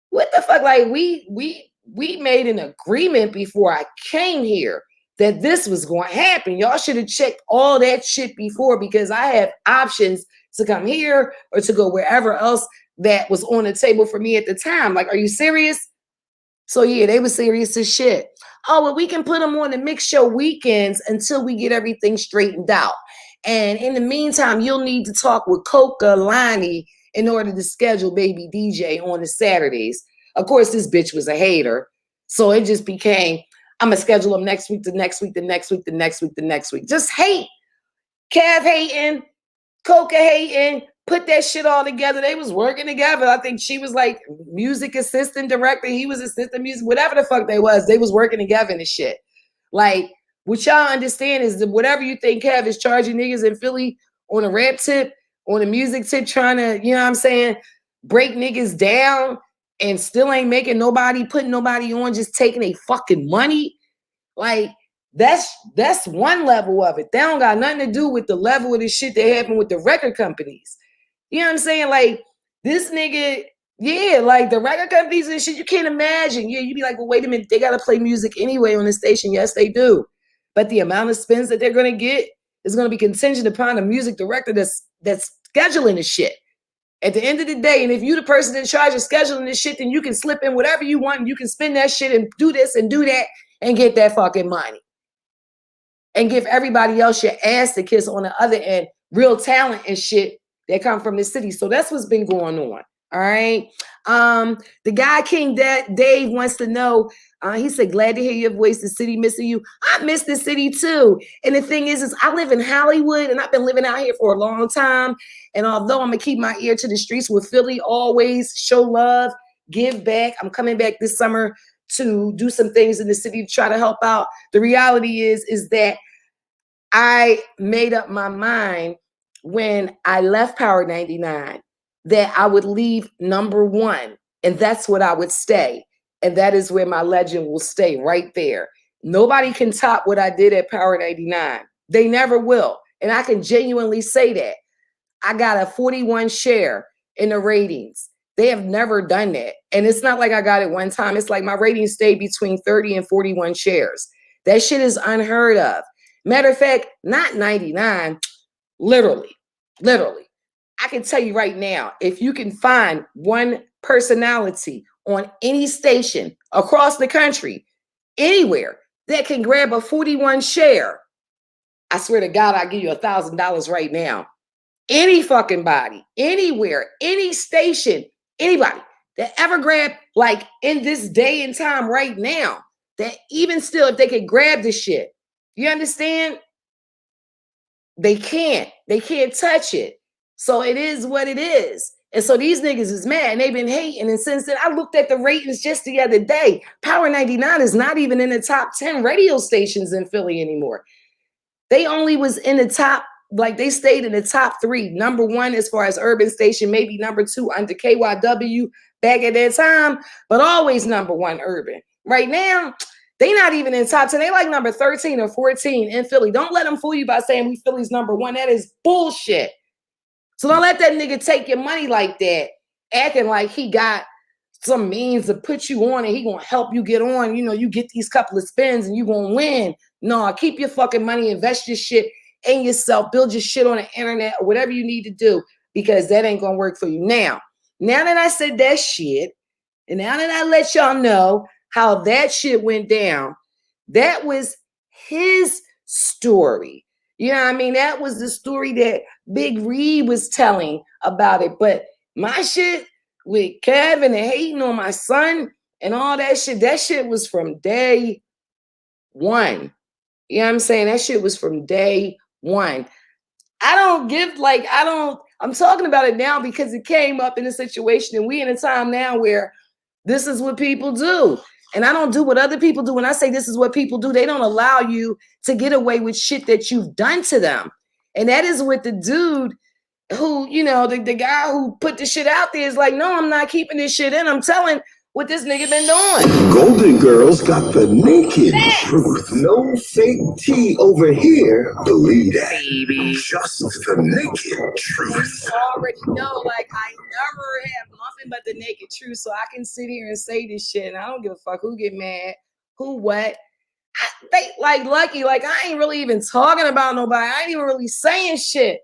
what the fuck? Like we made an agreement before I came here that this was going to happen. Y'all should have checked all that shit before because I have options to come here or to go wherever else that was on the table for me at the time. Like, are you serious? So yeah, they were serious as shit. Oh, well, we can put them on the mix show weekends until we get everything straightened out. And in the meantime, you'll need to talk with Coca Lonnie in order to schedule Baby DJ on the Saturdays. Of course, this bitch was a hater. So it just became, I'm going to schedule them next week, the next week, the next week, the next week, the next week. Just hate. Kev hating, Coca hating, put that shit all together. They was working together. I think she was like music assistant director. He was assistant music, whatever the fuck they was working together and shit. Like, what y'all understand is that whatever you think Kev is charging niggas in Philly on a rap tip, on a music tip, trying to, you know what I'm saying, break niggas down and still ain't making nobody, putting nobody on, just taking a fucking money. Like, that's one level of it. That don't got nothing to do with the level of the shit that happened with the record companies. You know what I'm saying? Like, this nigga, yeah, like the record companies and shit, you can't imagine. Yeah, you be like, well, wait a minute, they got to play music anyway on the station. Yes, they do. But the amount of spins that they're going to get is going to be contingent upon the music director that's scheduling the shit. At the end of the day, and if you the person in charge of scheduling this shit, then you can slip in whatever you want and you can spin that shit and do this and do that and get that fucking money. And give everybody else your ass to kiss on the other end, real talent and shit that come from the city. So that's what's been going on. All right. The guy King Dave wants to know, he said, glad to hear your voice, the city missing you. I miss the city too. And the thing is I live in Hollywood and I've been living out here for a long time. And although I'm gonna keep my ear to the streets with Philly, always show love, give back. I'm coming back this summer to do some things in the city to try to help out. The reality is that I made up my mind when I left Power 99 that I would leave #1, and that's what I would stay. And that is where my legend will stay, right there. Nobody can top what I did at Power 99. They never will. And I can genuinely say that. I got a 41 share in the ratings. They have never done that. And it's not like I got it one time. It's like my ratings stayed between 30 and 41 shares. That shit is unheard of. Matter of fact, not 99, literally. I can tell you right now, if you can find one personality on any station across the country, anywhere, that can grab a 41 share, I swear to God, I'll give you $1,000 right now. Any fucking body, anywhere, any station, anybody that ever grab, like in this day and time right now, that even still, if they could grab this shit, you understand? They can't touch it. So it is what it is. And so these niggas is mad and they've been hating. And since then, I looked at the ratings just the other day. Power 99 is not even in the top 10 radio stations in Philly anymore. They only was in the top, like they stayed in the top 3. Number 1 as far as urban station, maybe number 2 under KYW back at that time, but always number 1 urban. Right now, they not even in top 10. They like number 13 or 14 in Philly. Don't let them fool you by saying we Philly's number 1. That is bullshit. So don't let that nigga take your money like that, acting like he got some means to put you on and he gonna help you get on. You know, you get these couple of spins and you gonna win. No, keep your fucking money, invest your shit in yourself, build your shit on the internet or whatever you need to do, because that ain't gonna work for you. Now that I said that shit, and now that I let y'all know how that shit went down, that was his story. You know what I mean? That was the story that Big Reed was telling about it. But my shit with Kevin and hating on my son and all that shit was from day 1. You know what I'm saying? That shit was from day 1. I'm talking about it now because it came up in a situation and we in a time now where this is what people do. And I don't do what other people do. When I say this is what people do, they don't allow you to get away with shit that you've done to them. And that is what the dude who, you know, the guy who put the shit out there is like, no, I'm not keeping this shit in. I'm telling what this nigga been doing. Golden Girls got the naked truth. No fake tea over here. Believe that. Baby. Just the naked truth. You already know, like, I never have nothing but the naked truth. So I can sit here and say this shit and I don't give a fuck who get mad, who what. They like lucky, like I ain't really even talking about nobody. I ain't even really saying shit.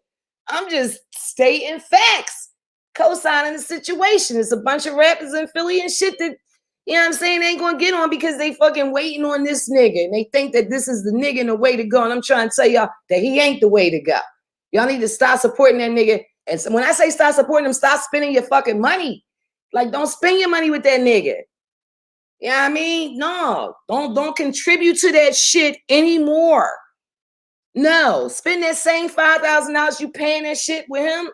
I'm just stating facts, co-signing the situation. It's a bunch of rappers in Philly and shit that, you know what I'm saying, they ain't gonna get on because they fucking waiting on this nigga. And they think that this is the nigga and the way to go. And I'm trying to tell y'all that he ain't the way to go. Y'all need to stop supporting that nigga. And so when I say stop supporting him, stop spending your fucking money. Like, don't spend your money with that nigga. You know what I mean? No, don't contribute to that shit anymore. No, spend that same $5,000 you paying that shit with him.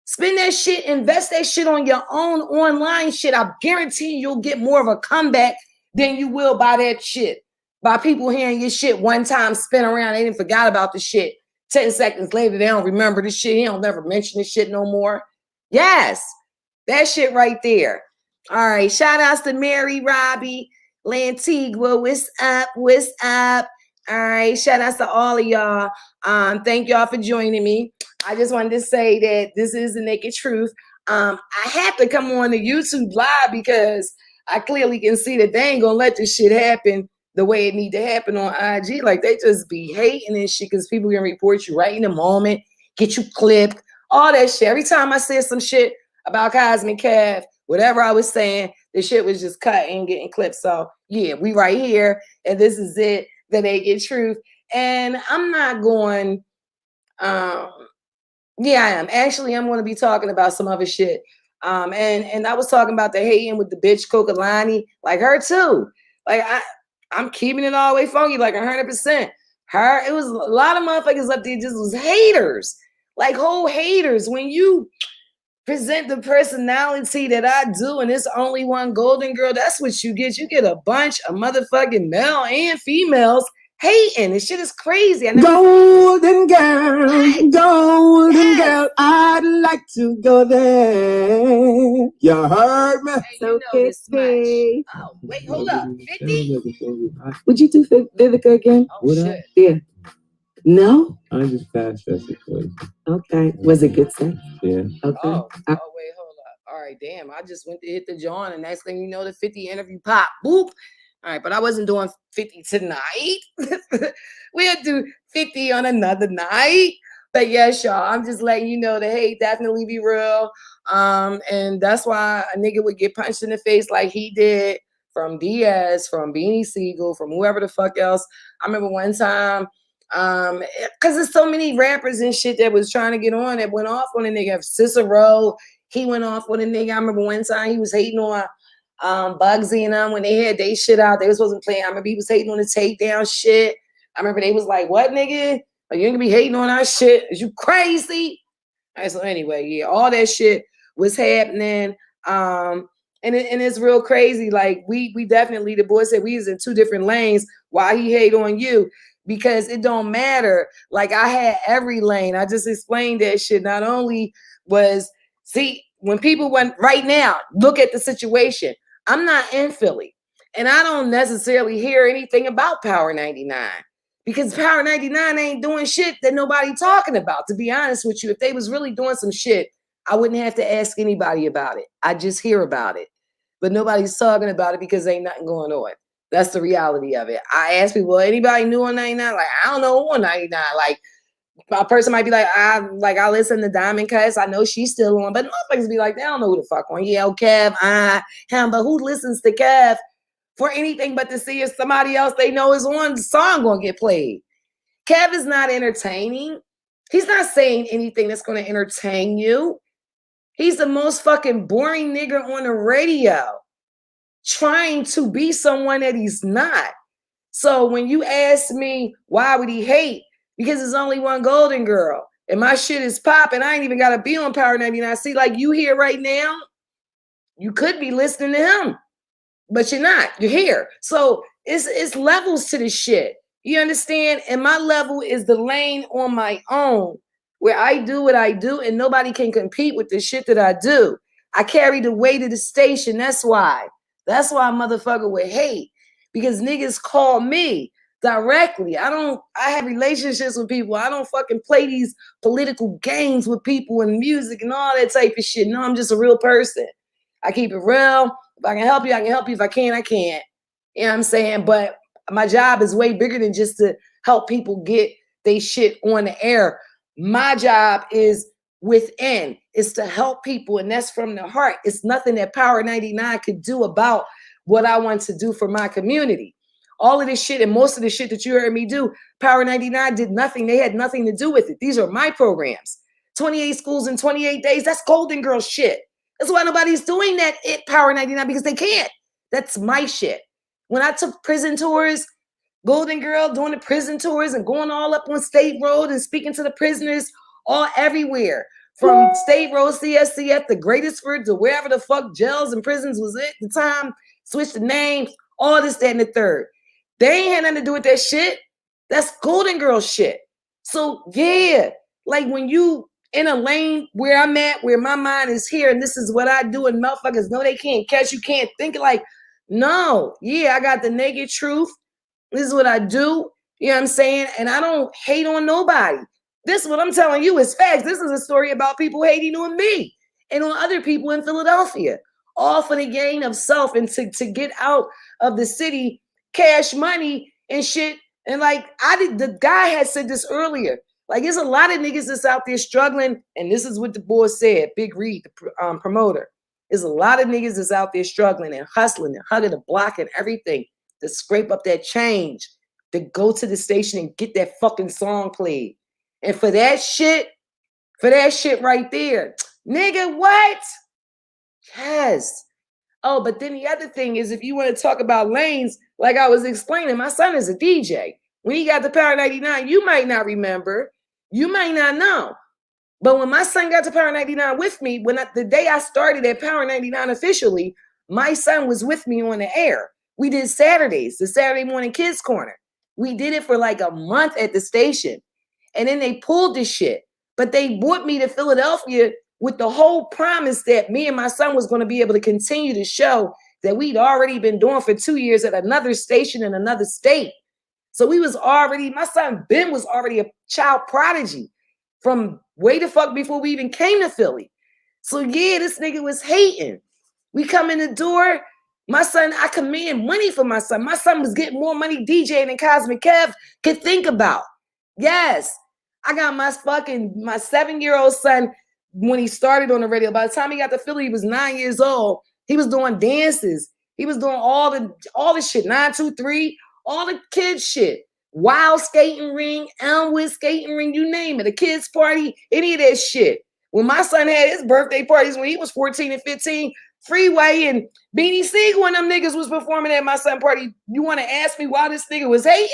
Spend that shit, invest that shit on your own online shit. I guarantee you'll get more of a comeback than you will by that shit. By people hearing your shit one time, spin around, they didn't forgot about the shit. 10 seconds later, they don't remember the shit. He don't never mention the shit no more. Yes, that shit right there. All right, shout outs to Mary, Robbie, Lantigua. What's up? What's up? All right, shout outs to all of y'all. Thank y'all for joining me. I just wanted to say that this is the naked truth. I have to come on the YouTube live because I clearly can see that they ain't gonna let this shit happen the way it need to happen on IG. Like, they just be hating and shit because people can report you right in the moment, get you clipped, all that shit. Every time I said some shit about Cosmic Cav, whatever I was saying, the shit was just cut and getting clipped. So yeah, we right here, and this is it, the naked truth. And I'm not going, yeah, I am. Actually, I'm going to be talking about some other shit. And I was talking about the hating with the bitch Kokalani, like her too. Like I'm keeping it all the way funky, like 100%. Her, it was a lot of motherfuckers up there just was haters, like whole haters. When you present the personality that I do, and it's only one Golden Girl, that's what you get. You get a bunch of motherfucking male and females hating. This shit is crazy. Golden girl, I'd like to go there. You heard me? Hey, you know this much. Oh, wait, hold up. 50? Would you do Vivica again? Oh, shit. Yeah. No? I just fast it, please. Okay. Was it good sex? Yeah. Okay. Oh, wait, hold up. All right, damn. I just went to hit the John, and next thing you know, the 50 interview pop. Boop. All right, but I wasn't doing 50 tonight. We'll do 50 on another night. But yes, y'all, I'm just letting you know that, hey, definitely be real. And that's why a nigga would get punched in the face like he did from Diaz, from Beanie Siegel, from whoever the fuck else. I remember one time, because there's so many rappers and shit that was trying to get on that went off on a nigga. Cicero, he went off on a nigga. I remember one time he was hating on Bugsy and them when they had they shit out. They was supposed to play. I remember he was hating on the takedown shit. I remember they was like, what, nigga? Like, you ain't gonna be hating on our shit. Is you crazy? All right, so anyway, yeah, all that shit what's happening. And it's real crazy. Like we definitely, the boy said we was in two different lanes. Why he hate on you? Because it don't matter. Like I had every lane. I just explained that shit. Not only was, see, when people went right now, look at the situation. I'm not in Philly. And I don't necessarily hear anything about Power 99. Because Power 99 ain't doing shit that nobody talking about. To be honest with you, if they was really doing some shit, I wouldn't have to ask anybody about it. I just hear about it. But nobody's talking about it because ain't nothing going on. That's the reality of it. I ask people, anybody new on 99? Like, I don't know who on 99. Like, a person might be like, I listen to Diamond Cuts. I know she's still on. But motherfuckers be like, they don't know who the fuck on. Yeah, Kev, him. But who listens to Kev for anything but to see if somebody else they know is on the song gonna get played? Kev is not entertaining. He's not saying anything that's going to entertain you. He's the most fucking boring nigga on the radio, trying to be someone that he's not. So when you ask me, why would he hate? Because there's only one Golden Girl. And my shit is popping. I ain't even got to be on Power 99. See, like you here right now, you could be listening to him, but you're not. You're here. So it's levels to this shit. You understand? And my level is the lane on my own, where I do what I do and nobody can compete with the shit that I do. I carry the weight of the station. That's why. That's why a motherfucker would hate. Because niggas call me directly. I have relationships with people. I don't fucking play these political games with people and music and all that type of shit. No, I'm just a real person. I keep it real. If I can help you, I can help you. If I can't, I can't. You know what I'm saying? But my job is way bigger than just to help people get they shit on the air. My job is within. It's to help people, and that's from the heart. It's nothing that Power 99 could do about what I want to do for my community. All of this shit and most of the shit that you heard me do, Power 99 did nothing. They had nothing to do with it. These are my programs. 28 schools in 28 days. That's Golden Girl shit. That's why nobody's doing that at Power 99, because they can't. That's my shit. When I took prison tours, Golden Girl doing the prison tours and going all up on State Road and speaking to the prisoners all everywhere. From State Road, CSCF, the greatest for to wherever the fuck jails and prisons was at the time, switched the names, all this, that, and the third. They ain't had nothing to do with that shit. That's Golden Girl shit. So yeah, like when you in a lane where I'm at, where my mind is here, and this is what I do, and motherfuckers know they can't catch you, can't think like, no, yeah, I got the naked truth. This is what I do. You know what I'm saying? And I don't hate on nobody. This is what I'm telling you is facts. This is a story about people hating on me and on other people in Philadelphia, all for the gain of self and to get out of the city, cash money and shit. And like the guy had said this earlier. Like, there's a lot of niggas that's out there struggling, and this is what the boy said, Big Reed, the promoter. There's a lot of niggas that's out there struggling and hustling and hugging the block and everything to scrape up that change, to go to the station and get that fucking song played. And for that shit right there, nigga, what? Yes. Oh, but then the other thing is, if you want to talk about lanes, like I was explaining, my son is a DJ. When he got to Power 99, you might not remember. You might not know. But when my son got to Power 99 with me, the day I started at Power 99 officially, my son was with me on the air. We did Saturdays, the Saturday morning kids corner. We did it for like a month at the station. And then they pulled this shit. But they brought me to Philadelphia with the whole promise that me and my son was going to be able to continue the show that we'd already been doing for 2 years at another station in another state. So my son Ben was already a child prodigy from way the fuck before we even came to Philly. So yeah, this nigga was hating. We come in the door. My son, I command money for my son. My son was getting more money DJing than Cosmic Kev could think about. Yes. I got my 7-year-old son when he started on the radio. By the time he got to Philly, he was 9 years old. He was doing dances. He was doing all the shit, 923, all the kids shit. Wild skating ring, Elmwood skating ring, you name it. A kids party, any of that shit. When my son had his birthday parties when he was 14 and 15, Freeway and Beanie Siegel and them niggas was performing at my son party. You want to ask me why this nigga was hating?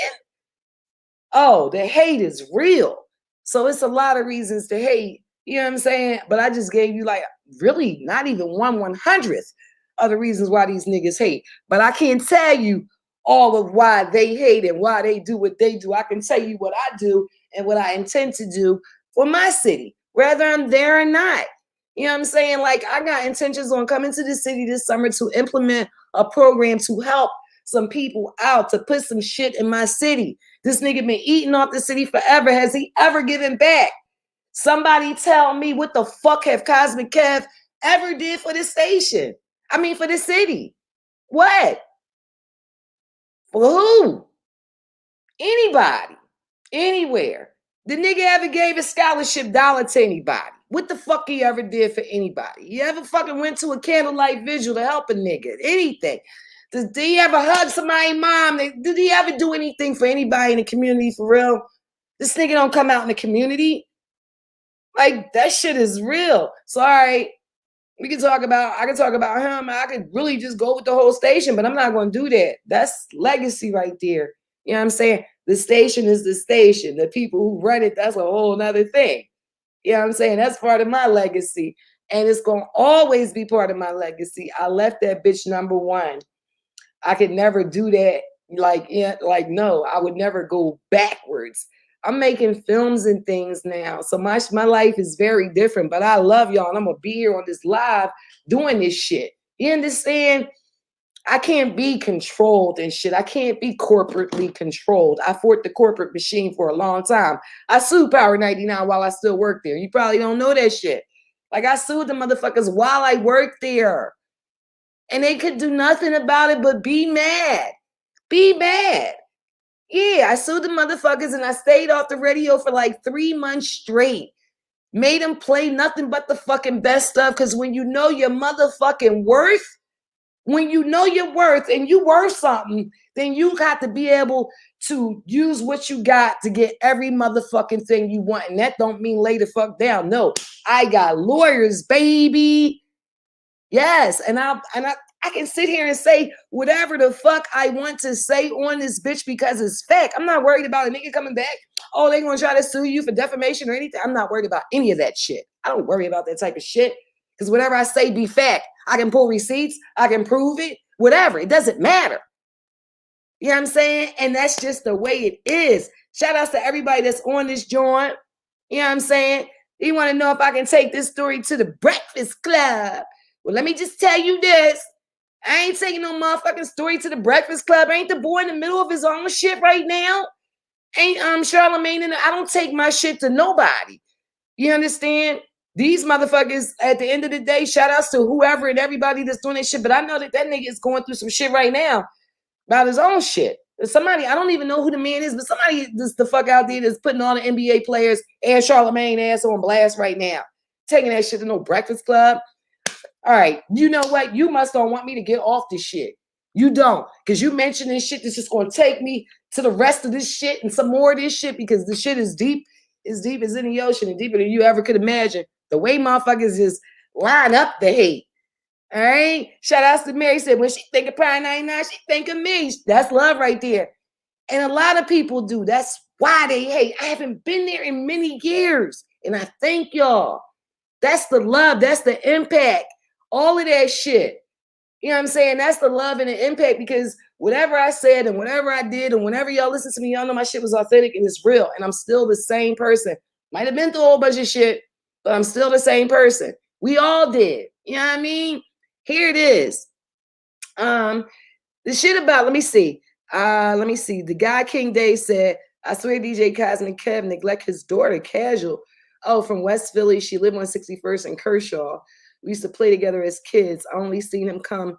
Oh, the hate is real. So it's a lot of reasons to hate. You know what I'm saying? But I just gave you like really not even 1/100th of the reasons why these niggas hate. But I can't tell you all of why they hate and why they do what they do. I can tell you what I do and what I intend to do for my city, whether I'm there or not. You know what I'm saying? Like, I got intentions on coming to the city this summer to implement a program to help some people out, to put some shit in my city. This nigga been eating off the city forever. Has he ever given back? Somebody tell me what the fuck have Cosmic Kev ever did for the station? I mean, for the city. What? For who? Anybody. Anywhere. The nigga ever gave a scholarship dollar to anybody? What the fuck he ever did for anybody? He ever fucking went to a candlelight vigil to help a nigga? Anything. Did he ever hug somebody's mom? Did he ever do anything for anybody in the community for real? This nigga don't come out in the community. Like, that shit is real. So, all right, I can talk about him. I could really just go with the whole station, but I'm not going to do that. That's legacy right there. You know what I'm saying? The station is the station. The people who run it, that's a whole nother thing. You know what I'm saying? That's part of my legacy. And it's going to always be part of my legacy. I left that bitch number one. I could never do that. No, I would never go backwards. I'm making films and things now. So my life is very different, but I love y'all. And I'm going to be here on this live doing this shit. You understand? I can't be controlled and shit. I can't be corporately controlled. I fought the corporate machine for a long time. I sued Power 99 while I still work there. You probably don't know that shit. Like, I sued the motherfuckers while I worked there. And they could do nothing about it but be mad. Be mad. Yeah, I sued the motherfuckers and I stayed off the radio for like 3 months straight. Made them play nothing but the fucking best stuff. Because when you know your motherfucking worth, when you know your worth and you worth something, then you got to be able to use what you got to get every motherfucking thing you want. And that don't mean lay the fuck down. No, I got lawyers, baby. Yes, and I can sit here and say whatever the fuck I want to say on this bitch because it's fact. I'm not worried about a nigga coming back. Oh, they gonna try to sue you for defamation or anything. I'm not worried about any of that shit. I don't worry about that type of shit because whatever I say be fact. I can pull receipts. I can prove it. Whatever. It doesn't matter. You know what I'm saying? And that's just the way it is. Shout outs to everybody that's on this joint. You know what I'm saying? You want to know if I can take this story to the Breakfast Club? Well, let me just tell you this. I ain't taking no motherfucking story to the Breakfast Club. Ain't the boy in the middle of his own shit right now? Ain't Charlamagne in I don't take my shit to nobody. You understand? These motherfuckers, at the end of the day, shout outs to whoever and everybody that's doing that shit. But I know that nigga is going through some shit right now about his own shit. Somebody, I don't even know who the man is, but somebody just the fuck out there that's putting all the NBA players and Charlamagne ass on blast right now. Taking that shit to no Breakfast Club. All right, you know what? You must don't want me to get off this shit. You don't, because you mentioned this shit that's just going to take me to the rest of this shit and some more of this shit because the shit is deep as in the ocean and deeper than you ever could imagine. The way motherfuckers just line up the hate. All right? Shout outs to Mary said, when she think of Pride 99, she think of me. That's love right there. And a lot of people do. That's why they hate. I haven't been there in many years. And I thank y'all. That's the love. That's the impact. All of that shit. You know what I'm saying? That's the love and the impact because whatever I said and whatever I did and whenever y'all listen to me, y'all know my shit was authentic and it's real. And I'm still the same person. Might have been through a whole bunch of shit, but I'm still the same person. We all did. You know what I mean? Here it is. The shit about, let me see. The guy King Dave said, I swear DJ Cosmic Kev neglect his daughter, Casual. Oh, from West Philly. She lived on 61st and Kershaw. We used to play together as kids. I only seen him come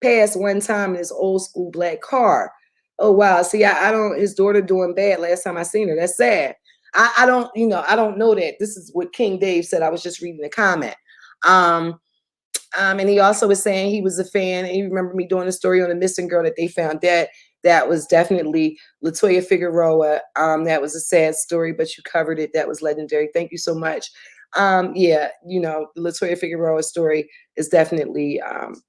past one time in his old school black car. Oh, wow. See, I don't, his daughter doing bad last time I seen her. That's sad. I don't know that. This is what King Dave said. I was just reading the comment. And he also was saying he was a fan. And he remembered me doing a story on a missing girl that they found dead. That was definitely Latoya Figueroa. That was a sad story, but you covered it. That was legendary. Thank you so much. The Latoya Figueroa story is definitely one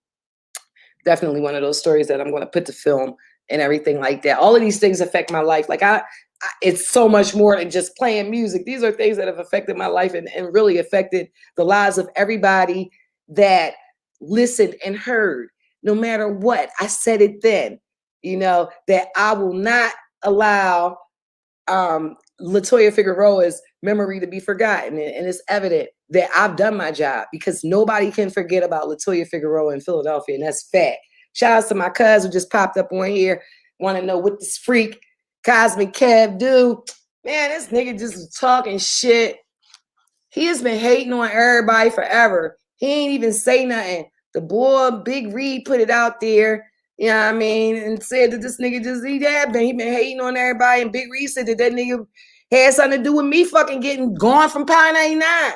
of those stories that I'm going to put to film and everything like that. All of these things affect my life. Like I it's so much more than just playing music. These are things that have affected my life and really affected the lives of everybody that listened and heard. No matter what, I said it then, that I will not allow Latoya Figueroa's memory to be forgotten. And it's evident that I've done my job because nobody can forget about Latoya Figueroa in Philadelphia. And that's fact. Shout out to my cousin who just popped up on here. Want to know what this freak Cosmic Kev do. Man, this nigga just talking shit. He has been hating on everybody forever. He ain't even say nothing. The boy Big Reed put it out there, you know what I mean, and said that this nigga he been hating on everybody. And Big Reed said that nigga had something to do with me fucking getting gone from Pi 99.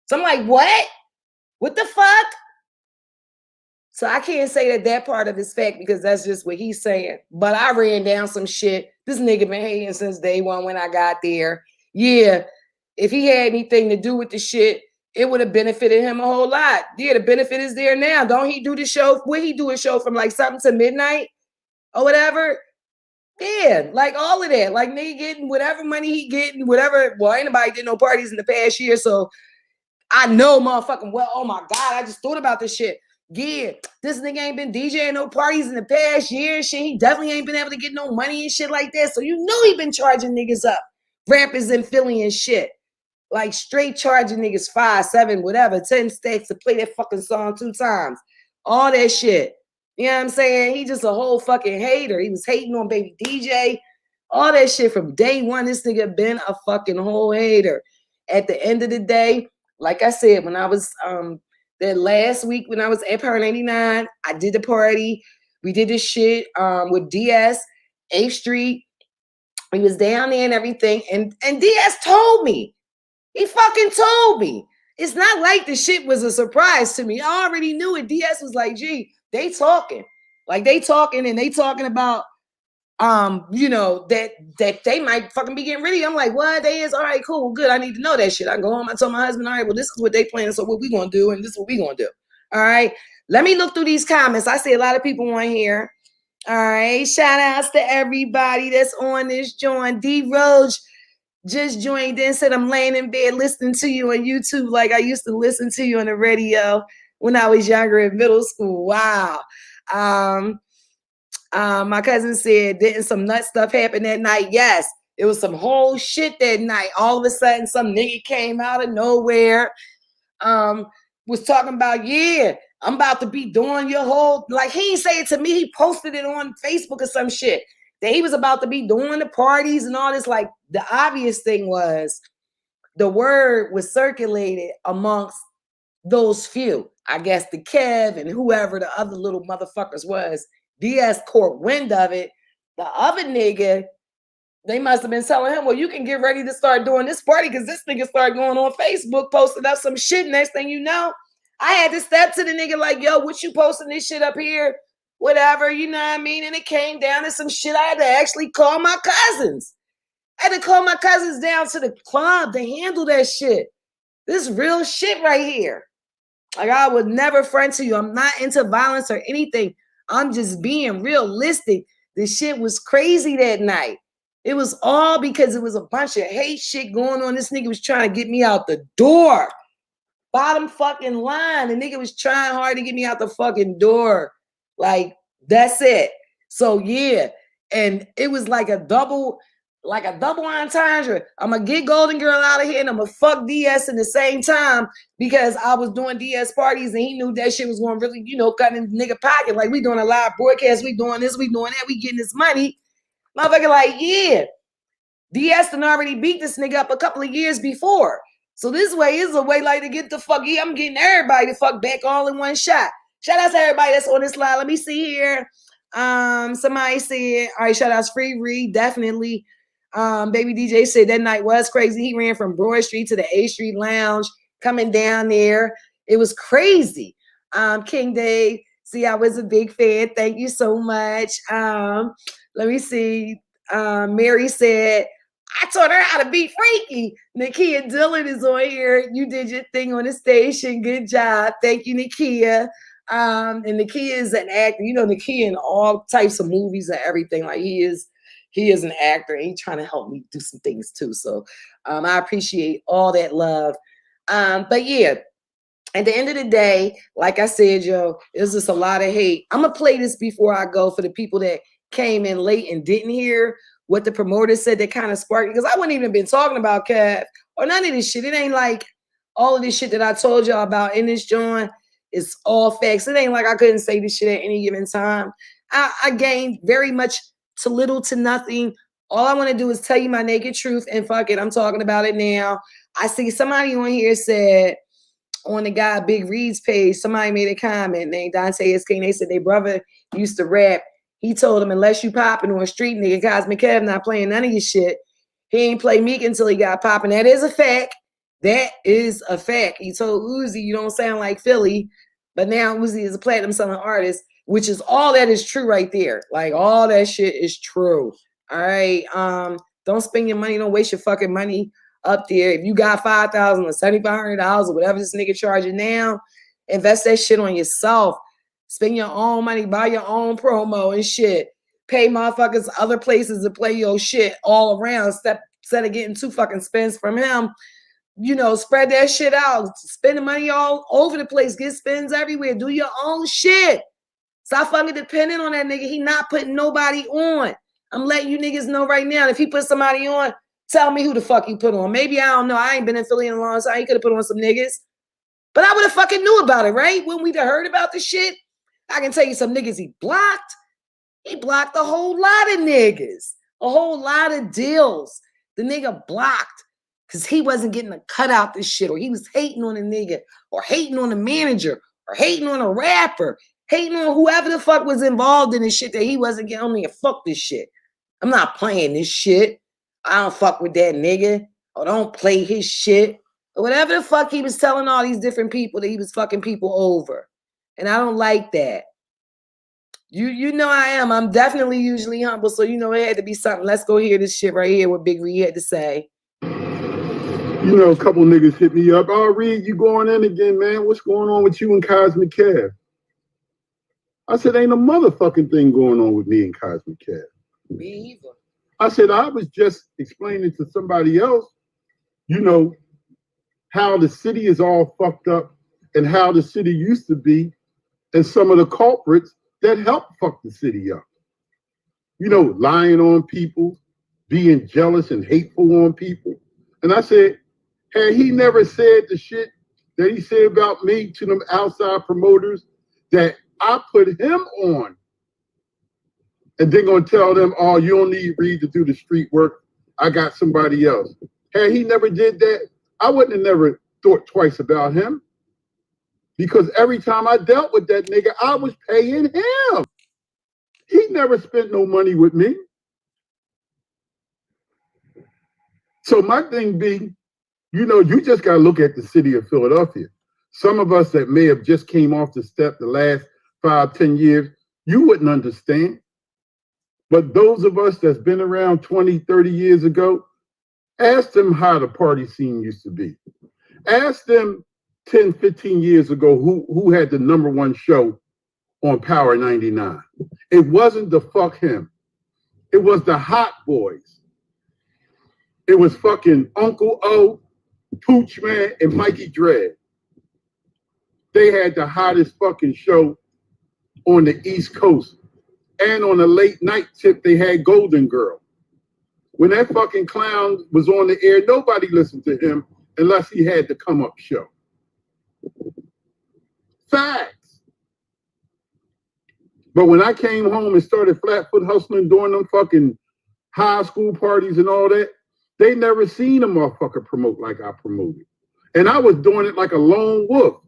So I'm like, what? What the fuck? So I can't say that part of his fact because that's just what he's saying. But I ran down some shit. This nigga been hating since day one when I got there. Yeah, if he had anything to do with the shit, it would have benefited him a whole lot. Yeah, the benefit is there now. Don't he do the show? Would he do a show from like something to midnight or whatever? Yeah, like all of that. Like nigga getting whatever money he getting, whatever. Well, ain't nobody did no parties in the past year, so I know motherfucking well. Oh my God, I just thought about this shit. Yeah, this nigga ain't been DJing no parties in the past year and shit. He definitely ain't been able to get no money and shit like that. So you know he been charging niggas up. Rappers in Philly and shit. Like straight charging niggas 5, 7, whatever, 10 stacks to play that fucking song 2 times. All that shit. You know what I'm saying? He just a whole fucking hater. He was hating on Baby DJ. All that shit from day one. This nigga been a fucking whole hater. At the end of the day, like I said, when I was that last week when I was at Power 99, I did the party. We did this shit with DS, 8th Street. We was down there and everything. And DS told me. He fucking told me. It's not like the shit was a surprise to me. I already knew it. DS was like, gee, they talking. Like they talking and they talking about that they might fucking be getting rid of you. I'm like, what? They is all right, cool, good. I need to know that shit. I go home. I told my husband, all right, well, this is what they planning. So what we gonna do, and this is what we gonna do. All right. Let me look through these comments. I see a lot of people on here. All right. Shout outs to everybody that's on this joint. D Roach just joined in, said I'm laying in bed listening to you on YouTube like I used to listen to you on the radio when I was younger in middle school. Wow. My cousin said, didn't some nut stuff happen that night? Yes, it was some whole shit that night. All of a sudden, some nigga came out of nowhere, was talking about, yeah, I'm about to be doing your whole, like he didn't say it to me. He posted it on Facebook or some shit that he was about to be doing the parties and all this. Like the obvious thing was the word was circulated amongst those few. I guess the Kev and whoever the other little motherfuckers was. DS caught wind of it. The other nigga, they must have been telling him, well, you can get ready to start doing this party because this nigga started going on Facebook, posting up some shit. Next thing you know, I had to step to the nigga like, yo, what you posting this shit up here? Whatever, you know what I mean? And it came down to some shit. I had to actually call my cousins. I had to call my cousins down to the club to handle that shit. This real shit right here. Like I would never front to you. I'm not into violence or anything. I'm just being realistic. The shit was crazy that night. It was all because it was a bunch of hate shit going on. This nigga was trying to get me out the door. Bottom fucking line. The nigga was trying hard to get me out the fucking door. Like, that's it. So yeah. And it was like a double entendre. I'm gonna get Golden Girl out of here and I'm gonna fuck DS in the same time because I was doing DS parties and he knew that shit was going to really, cut in the nigga pocket. Like we doing a live broadcast, we doing this, we doing that, we getting this money. Motherfucker like, yeah, DS done already beat this nigga up a couple of years before. So this way is a way like to get the fuck, yeah, I'm getting everybody to fuck back all in one shot. Shout out to everybody that's on this line. Let me see here. Somebody said, all right, shout outs Free Reed, definitely. Baby DJ said that night was crazy. He ran from Broad Street to the 8th Street Lounge, coming down there. It was crazy. King Dave, see, I was a big fan. Thank you so much. Let me see. Mary said, I taught her how to be freaky. Nakia Dillon is on here. You did your thing on the station. Good job. Thank you, Nakia. And Nakia is an actor. Nakia in all types of movies and everything. Like he is an actor and he's trying to help me do some things too. So I appreciate all that love. But yeah, at the end of the day, like I said, yo, it's just a lot of hate. I'm gonna play this before I go for the people that came in late and didn't hear what the promoter said that kind of sparked, because I wouldn't even been talking about Kev or none of this shit. It ain't like all of this shit that I told y'all about in this joint is all facts. It ain't like I couldn't say this shit at any given time. I gained very much to little to nothing. All I want to do is tell you my naked truth, and fuck it, I'm talking about it now. I see somebody on here said, on the guy Big Reed's page, somebody made a comment named Dante S. King. They said their brother used to rap. He told him, unless you popping on a street, nigga, Cosmic Kev not playing none of your shit. He ain't play Meek until he got popping. That is a fact. That is a fact. He told Uzi, you don't sound like Philly, but now Uzi is a platinum selling artist, which is all that is true right there. Like, all that shit is true. All right. Don't spend your money. Don't waste your fucking money up there. If you got $5,000 or $7,500 or whatever this nigga charging now, invest that shit on yourself. Spend your own money, buy your own promo and shit. Pay motherfuckers other places to play your shit all around instead of getting 2 fucking spins from him. You know, spread that shit out. Spend the money all over the place. Get spins everywhere. Do your own shit. Stop fucking depending on that nigga. He not putting nobody on. I'm letting you niggas know right now. If he put somebody on, tell me who the fuck he put on. Maybe, I don't know. I ain't been in Philly in a long time. He could have put on some niggas. But I would have fucking knew about it, right? When we'd have heard about the shit. I can tell you some niggas he blocked. He blocked a whole lot of niggas. A whole lot of deals. The nigga blocked because he wasn't getting a cut out this shit, or he was hating on a nigga, or hating on a manager, or hating on a rapper, hating on whoever the fuck was involved in this shit that he wasn't getting on me. Fuck this shit. I'm not playing this shit. I don't fuck with that nigga, or don't play his shit, or whatever the fuck he was telling all these different people that he was fucking people over. And I don't like that. You know I am. I'm definitely usually humble, so you know it had to be something. Let's go hear this shit right here, what Big Reed had to say. You know, a couple niggas hit me up. Oh, Reed, you going in again, man. What's going on with you and Cosmic Kev? I said, ain't a motherfucking thing going on with me and Cosmic Kev. Me either. I said, I was just explaining to somebody else, you know, how the city is all fucked up and how the city used to be, and some of the culprits that helped fuck the city up. You know, lying on people, being jealous and hateful on people. And I said, had he never said the shit that he said about me to them outside promoters that I put him on, and they're going to tell them, oh, you don't need Reed to do the street work. I got somebody else. Had he never did that, I wouldn't have never thought twice about him. Because every time I dealt with that nigga, I was paying him. He never spent no money with me. So my thing be, you know, you just got to look at the city of Philadelphia. Some of us that may have just came off the step the last 5-10 years, you wouldn't understand. But those of us that's been around 20-30 years ago, ask them how the party scene used to be. Ask them 10-15 years ago who had the #1 show on Power 99. It wasn't the fuck him. It was the Hot Boys. It was fucking Uncle O, Pooch Man, and Mikey Dread. They had the hottest fucking show on the East Coast. And on the late night tip, they had Golden Girl. When that fucking clown was on the air, nobody listened to him unless he had the come up show. Facts. But when I came home and started flatfoot hustling during them fucking high school parties and all that, they never seen a motherfucker promote like I promoted. And I was doing it like a lone wolf.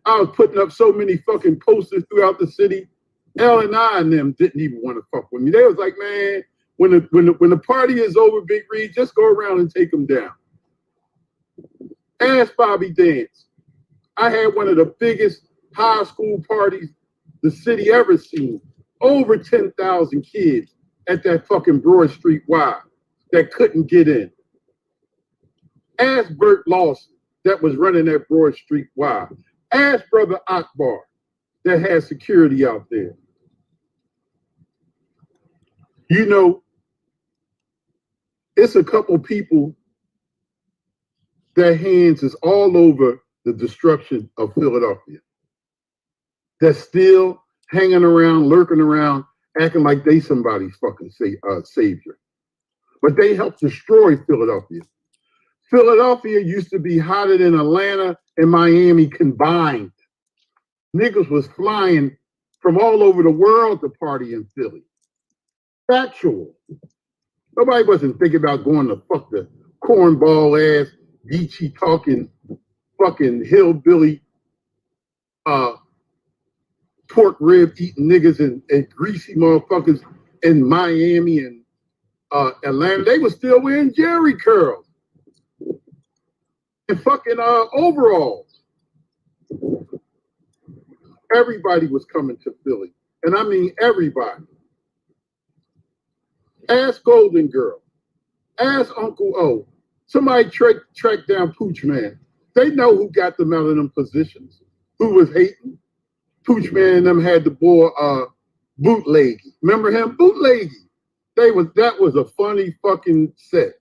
I was putting up so many fucking posters throughout the city. L&I and them didn't even want to fuck with me. They was like, man, when the party is over, Big Reed, just go around and take them down. Ask Bobby Dance. I had one of the biggest high school parties the city ever seen. Over 10,000 kids at that fucking Broad Street Y that couldn't get in. Ask Bert Lawson that was running that Broad Street Y. Ask Brother Akbar that had security out there. You know, it's a couple people their hands is all over the destruction of Philadelphia. They're still hanging around, lurking around, acting like they somebody's fucking savior. But they helped destroy Philadelphia. Philadelphia used to be hotter than Atlanta and Miami combined. Niggas was flying from all over the world to party in Philly. Factual. Nobody wasn't thinking about going to fuck the cornball ass, beachy talking, fucking hillbilly, pork rib eating niggas and greasy motherfuckers in Miami and Atlanta. They were still wearing jerry curls and fucking overalls. Everybody was coming to Philly. And I mean everybody. Ask Golden Girl. Ask Uncle O. Somebody track down Pooch Man. They know who got them out of them positions. Who was hating. Pooch Man and them had the boy Bootleggy. Remember him? Bootleggy. That was a funny fucking set.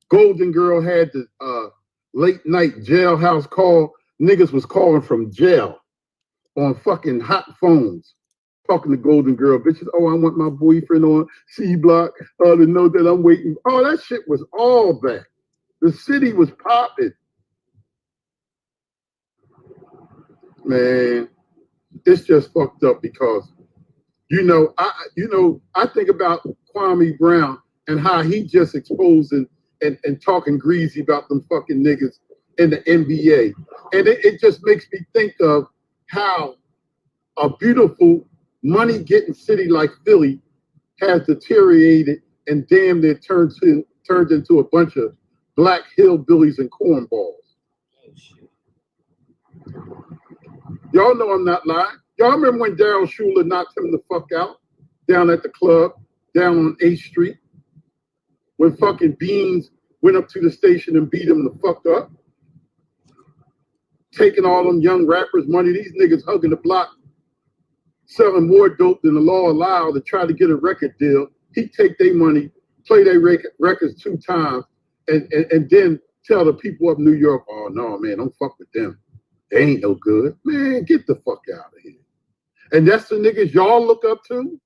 Golden Girl had the late night jailhouse call. Niggas was calling from jail on fucking hot phones. Talking to Golden Girl, bitches. Oh, I want my boyfriend on C Block to know that I'm waiting. Oh, that shit was all that. The city was popping. Man, it's just fucked up because, I think about Kwame Brown and how he just exposing and talking greasy about them fucking niggas in the NBA. And it just makes me think of how a beautiful money-getting city like Philly has deteriorated and damn near turned into a bunch of black hillbillies and cornballs. Y'all know I'm not lying. Y'all remember when Daryl Schuler knocked him the fuck out down at the club, down on 8th Street? When fucking Beans went up to the station and beat him the fuck up? Taking all them young rappers' money, these niggas hugging the block, selling more dope than the law allowed to try to get a record deal. He'd take their money, play their records 2 times, and then tell the people of New York, oh, no, man, don't fuck with them. They ain't no good. Man, get the fuck out of here. And that's the niggas y'all look up to?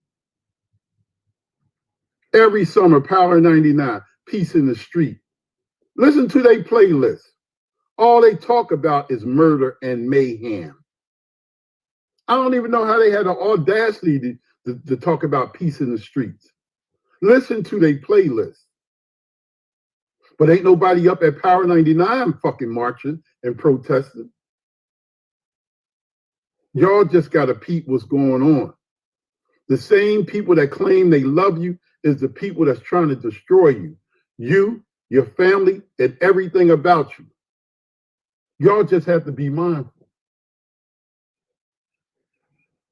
Every summer, Power 99, Peace in the Street. Listen to their playlist. All they talk about is murder and mayhem. I don't even know how they had the audacity to talk about peace in the streets. Listen to their playlist. But ain't nobody up at Power 99 fucking marching and protesting. Y'all just got to peep what's going on. The same people that claim they love you is the people that's trying to destroy you. You, your family, and everything about you. Y'all just have to be mindful.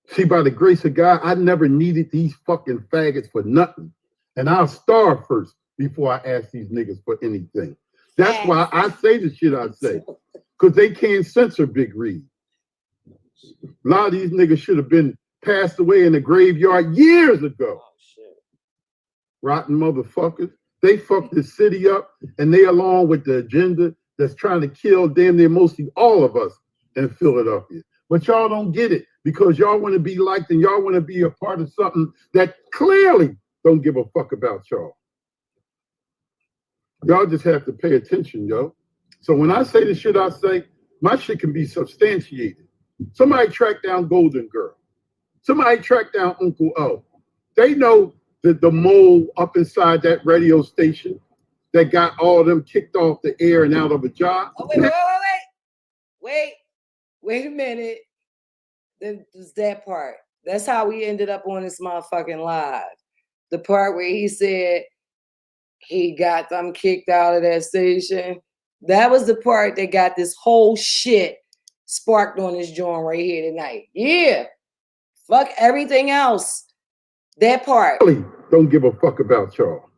See, by the grace of God, I never needed these fucking faggots for nothing. And I'll starve first before I ask these niggas for anything. That's why I say the shit I say. Because they can't censor Big Reed. A lot of these niggas should have been passed away in the graveyard years ago. Oh, shit. Rotten motherfuckers. They fucked the city up, and they along with the agenda that's trying to kill damn near mostly all of us in Philadelphia. But y'all don't get it because y'all want to be liked and y'all want to be a part of something that clearly don't give a fuck about y'all. Y'all just have to pay attention, yo. So when I say the shit I say, my shit can be substantiated. Somebody track down Golden Girl. Somebody track down Uncle O. They know that the mole up inside that radio station that got all of them kicked off the air and out of a job. Oh, wait a minute. There's that part. That's how we ended up on this motherfucking live. The part where he said he got them kicked out of that station. That was the part that got this whole shit sparked on this joint right here tonight. Yeah. Fuck everything else. That part. Really don't give a fuck about y'all.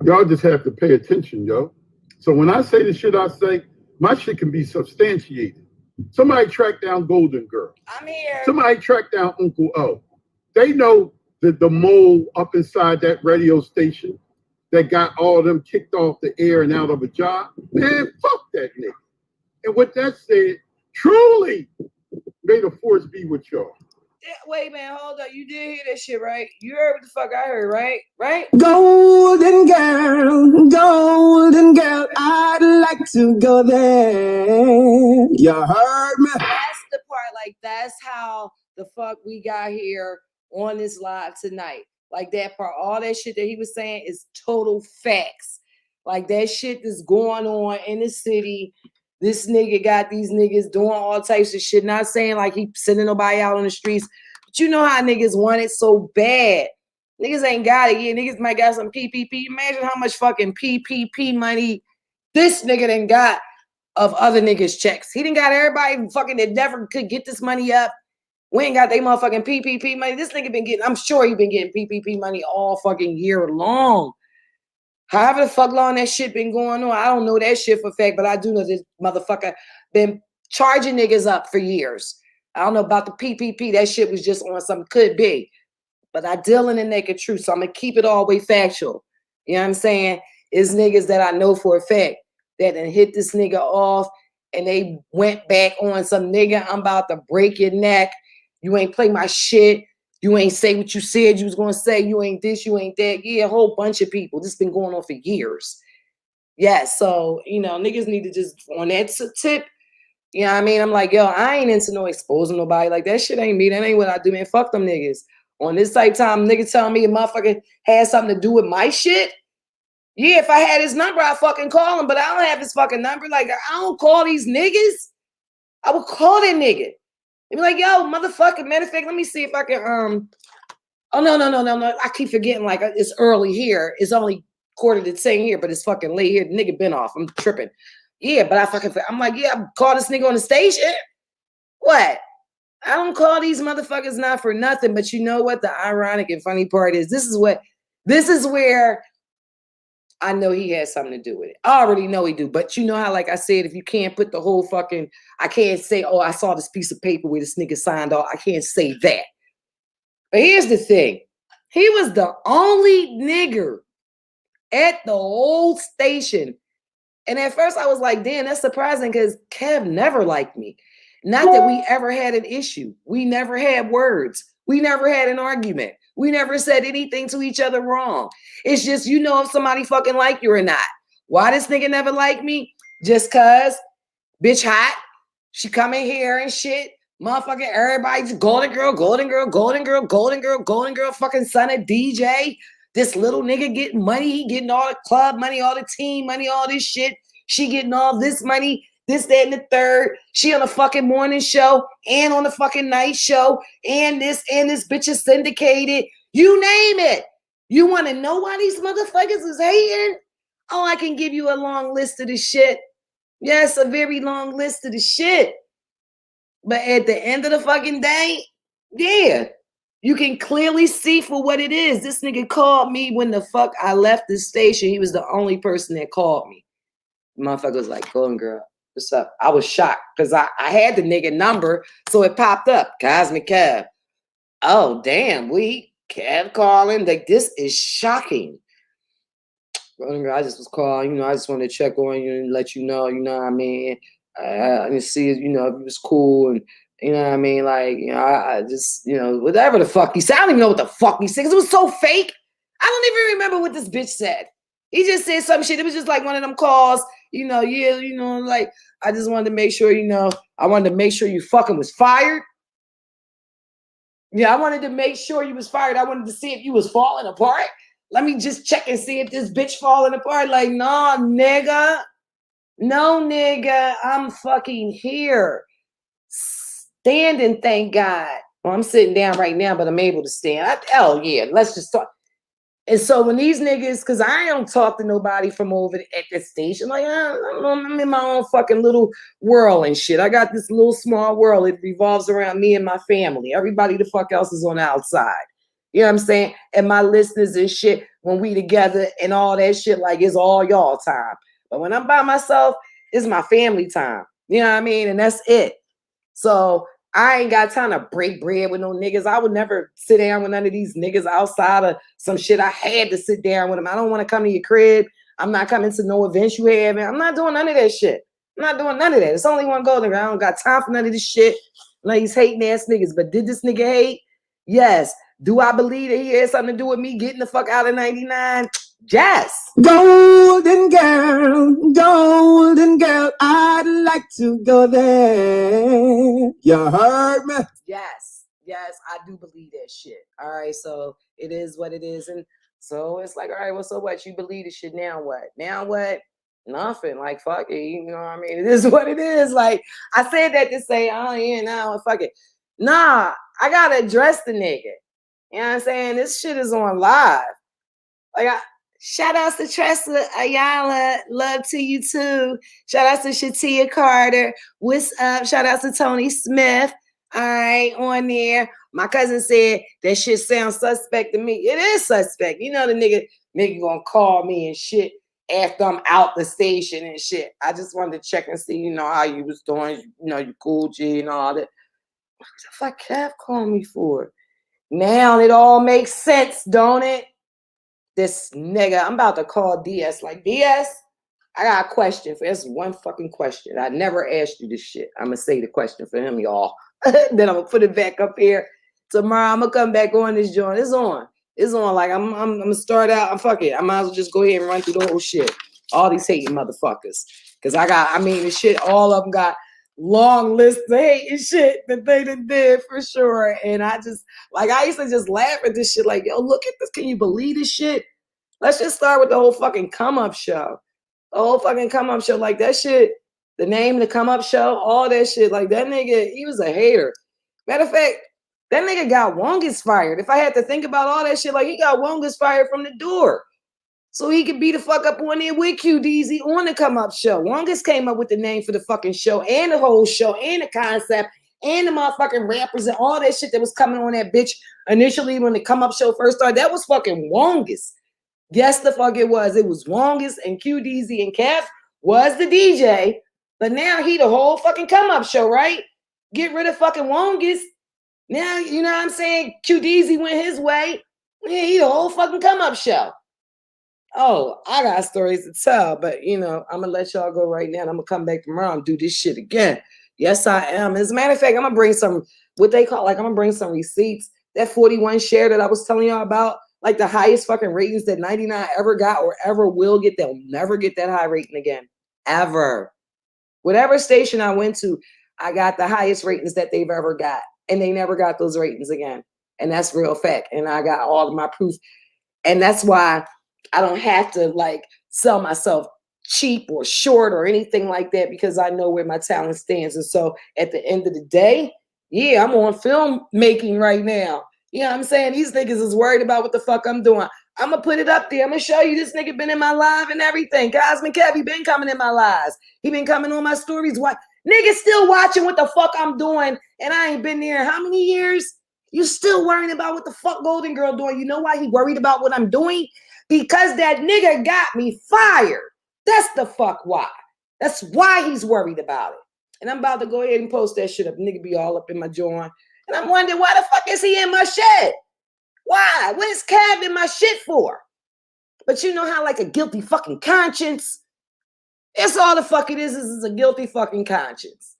Y'all just have to pay attention, yo. So when I say the shit I say, my shit can be substantiated. Somebody track down Golden Girl. I'm here. Somebody track down Uncle O. They know the mole up inside that radio station that got all of them kicked off the air and out of a job. Man, fuck that nigga. And with that said, truly, may the force be with y'all. Wait, man, hold up. You did hear that shit, right? You heard what the fuck I heard, right? Right? Golden girl, I'd like to go there. You heard me? That's the part. Like, that's how the fuck we got here on this live tonight. Like, that part, all that shit that he was saying is total facts. Like, that shit that's going on in the city. This nigga got these niggas doing all types of shit. Not saying like he sending nobody out on the streets, but you know how niggas want it so bad. Niggas ain't got it yet. Niggas might got some PPP. Imagine how much fucking PPP money this nigga done got of other niggas' checks. He done got everybody fucking that never could get this money up. We ain't got they motherfucking PPP money. This nigga been getting, I'm sure he been getting PPP money all fucking year long. However the fuck long that shit been going on, I don't know that shit for a fact, but I do know this motherfucker been charging niggas up for years. I don't know about the PPP. That shit was just on some could be. But I deal in the naked truth, so I'm going to keep it all the way factual. You know what I'm saying? It's niggas that I know for a fact that done hit this nigga off and they went back on some nigga, I'm about to break your neck. You ain't play my shit. You ain't say what you said you was going to say. You ain't this, you ain't that. Yeah, a whole bunch of people. This been going on for years. Yeah, so, you know, niggas need to just, on that tip, you know what I mean? I'm like, yo, I ain't into no exposing nobody. Like, that shit ain't me. That ain't what I do, man. Fuck them niggas. On this type time, niggas telling me a motherfucker had something to do with my shit. Yeah, if I had his number, I'd fucking call him, but I don't have his fucking number. Like, I don't call these niggas. I would call that nigga. And be like, yo, motherfucker, matter of fact, let me see if I can, oh, no. I keep forgetting, like, it's early here. It's only 9:45 here, but it's fucking late here. The nigga been off. I'm tripping. Yeah, but I'm like, yeah, I call this nigga on the station. What? I don't call these motherfuckers not for nothing, but you know what? The ironic and funny part is this is where I know he has something to do with it. I already know he do, but you know how, like I said, if you can't put the whole fucking, I can't say, oh, I saw this piece of paper where this nigga signed off. I can't say that. But here's the thing. He was the only nigger at the old station. And at first I was like, damn, that's surprising because Kev never liked me. Not that we ever had an issue. We never had words. We never had an argument. We never said anything to each other wrong. It's just, you know, if somebody fucking like you or not. Why this nigga never like me? Just cause bitch hot. She come in here and shit. Motherfucking everybody's golden girl, fucking son of DJ. This little nigga getting money. He getting all the club money, all the team money, all this shit. She getting all this money, this, that, and the third. She on the fucking morning show and on the fucking night show. And this bitch is syndicated. You name it. You want to know why these motherfuckers is hating? Oh, I can give you a long list of the shit. Yes, a very long list of the shit. But at the end of the fucking day, yeah, you can clearly see for what it is. This nigga called me when the fuck I left the station. He was the only person that called me. The motherfucker was like, Golden Girl, what's up? I was shocked because I had the nigga number, so it popped up. Cosmic Kev. Oh, damn, Kev calling. Like, this is shocking. Golden Girl, I just was calling, I just wanted to check on you and let you know what I mean? I didn't see it, if it was cool and, you know what I mean? Like, I just, whatever the fuck he said. I don't even know what the fuck he said because it was so fake. I don't even remember what this bitch said. He just said some shit. It was just like one of them calls, like, I just wanted to make sure, I wanted to make sure you fucking was fired. Yeah, I wanted to make sure you was fired. I wanted to see if you was falling apart. Let me just check and see if this bitch falling apart. Like, no, nigga. No, nigga. I'm fucking here. Standing, thank God. Well, I'm sitting down right now, but I'm able to stand. Hell yeah. Let's just talk. And so when these niggas, because I don't talk to nobody from over at the station, like, I'm in my own fucking little world and shit. I got this little small world. It revolves around me and my family. Everybody the fuck else is on the outside. You know what I'm saying? And my listeners and shit, when we together and all that shit, like, it's all y'all time. But when I'm by myself, it's my family time. You know what I mean? And that's it. So I ain't got time to break bread with no niggas. I would never sit down with none of these niggas outside of some shit. I had to sit down with them. I don't want to come to your crib. I'm not coming to no events you have. I'm not doing none of that shit. I'm not doing none of that. It's only one golden girl. I don't got time for none of this shit. None of these hating ass niggas. But did this nigga hate? Yes. Do I believe that he had something to do with me getting the fuck out of 99? Yes. Golden girl, I'd like to go there. You heard me? Yes, I do believe that shit. All right, so it is what it is. And so it's like, all right, well, so what? You believe this shit, now what? Now what? Nothing. Like, fuck it, you know what I mean? It is what it is. Like, I said that to say, oh, yeah, no, fuck it. Nah, I gotta address the nigga. You know what I'm saying? This shit is on live. Like, shout outs to Tressa Ayala. Love to you too. Shout outs to Shatia Carter. What's up? Shout outs to Tony Smith. All right, on there. My cousin said that shit sounds suspect to me. It is suspect. You know the nigga gonna call me and shit after I'm out the station and shit. I just wanted to check and see, you know, how you was doing. You know, you cool, G, and all that. What the fuck Kev called me for? Now it all makes sense, don't it? This nigga, I'm about to call DS. Like, DS, I got a question for this one fucking question. I never asked you this shit. I'm gonna say the question for him, y'all. Then I'm gonna put it back up here. Tomorrow I'm gonna come back on this joint. It's on. It's on. Like I'm gonna start out. Fuck it. I might as well just go ahead and run through the whole shit. All these hating motherfuckers. Cause the shit, all of them got long lists of hating shit that they did for sure. And I used to just laugh at this shit. Like, yo, look at this. Can you believe this shit? Let's just start with the whole fucking come up show. The whole fucking come up show. Like that shit, the name, the come up show, all that shit. Like that nigga, he was a hater. Matter of fact, that nigga got Wongus fired. If I had to think about all that shit, like he got Wongus fired from the door. So he could be the fuck up on there with QDZ on the come up show. Wongus came up with the name for the fucking show and the whole show and the concept and the motherfucking rappers and all that shit that was coming on that bitch initially when the come up show first started. That was fucking Wongus. Yes, the fuck it was. It was Wongus and QDZ and Cap was the DJ, but now he the whole fucking come up show, right? Get rid of fucking Wongus. Now, you know what I'm saying? QDZ went his way. Yeah, he the whole fucking come up show. Oh, I got stories to tell, but you know, I'm gonna let y'all go right now. And I'm gonna come back tomorrow and do this shit again. Yes, I am. As a matter of fact, I'm gonna bring some I'm gonna bring some receipts. That 41 share that I was telling y'all about, like the highest fucking ratings that 99 ever got or ever will get. They'll never get that high rating again. Ever. Whatever station I went to, I got the highest ratings that they've ever got. And they never got those ratings again. And that's real fact. And I got all of my proof. And that's why I don't have to like sell myself cheap or short or anything like that, because I know where my talent stands. And so at the end of the day, yeah, I'm on film making right now. You know what I'm saying? These niggas is worried about what the fuck I'm doing. I'm going to put it up there. I'm going to show you this nigga been in my live and everything. Cosmic Kev, he been coming in my lives. He been coming on my stories. What? Niggas still watching what the fuck I'm doing, and I ain't been there how many years? You still worrying about what the fuck Golden Girl doing. You know why he worried about what I'm doing? Because that nigga got me fired. That's the fuck why. That's why he's worried about it. And I'm about to go ahead and post that shit up. Nigga be all up in my joint. And I'm wondering, why the fuck is he in my shit? Why? What is Cav in my shit for? But you know how like a guilty fucking conscience? It's all the fuck it is a guilty fucking conscience.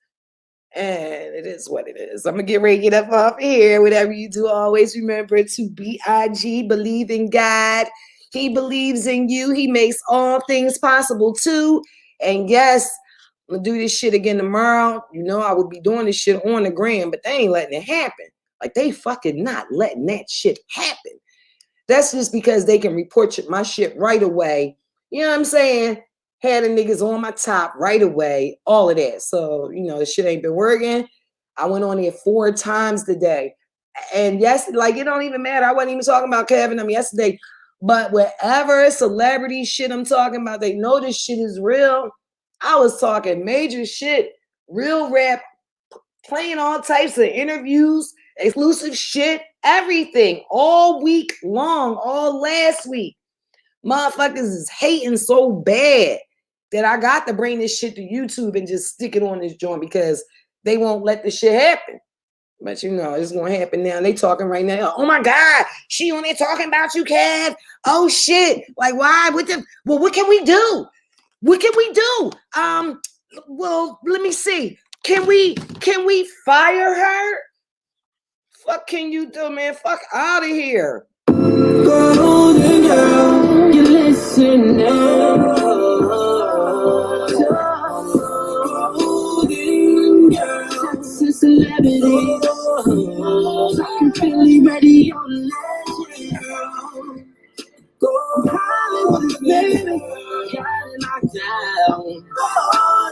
And it is what it is. I'm going to get ready to get up off here. Whatever you do, always remember to B-I-G, believe in God. He believes in you. He makes all things possible too. And yes, I'm going to do this shit again tomorrow. You know, I would be doing this shit on the gram, but they ain't letting it happen. Like they fucking not letting that shit happen. That's just because they can report my shit right away. You know what I'm saying? Had the niggas on my top right away, all of that. So, you know, the shit ain't been working. I went on there 4 times today. And yes, like it don't even matter. I wasn't even talking about Kevin yesterday. But whatever celebrity shit I'm talking about, they know this shit is real. I was talking major shit, real rap, playing all types of interviews, exclusive shit, everything, all week long, all last week. Motherfuckers is hating so bad that I got to bring this shit to YouTube and just stick it on this joint because they won't let this shit happen. But you know, it's gonna happen now. They talking right now. Oh my God, she on there talking about you, Kev. Oh shit. Like, why? What can we do? What can we do? Well, let me see. Can we fire her? Fuck can you do, man? Fuck out of here. Golden girl, you listen now. Golden girl, Texas celebrity. I'm really ready on legend. Go Hollywood, baby. Got it locked down.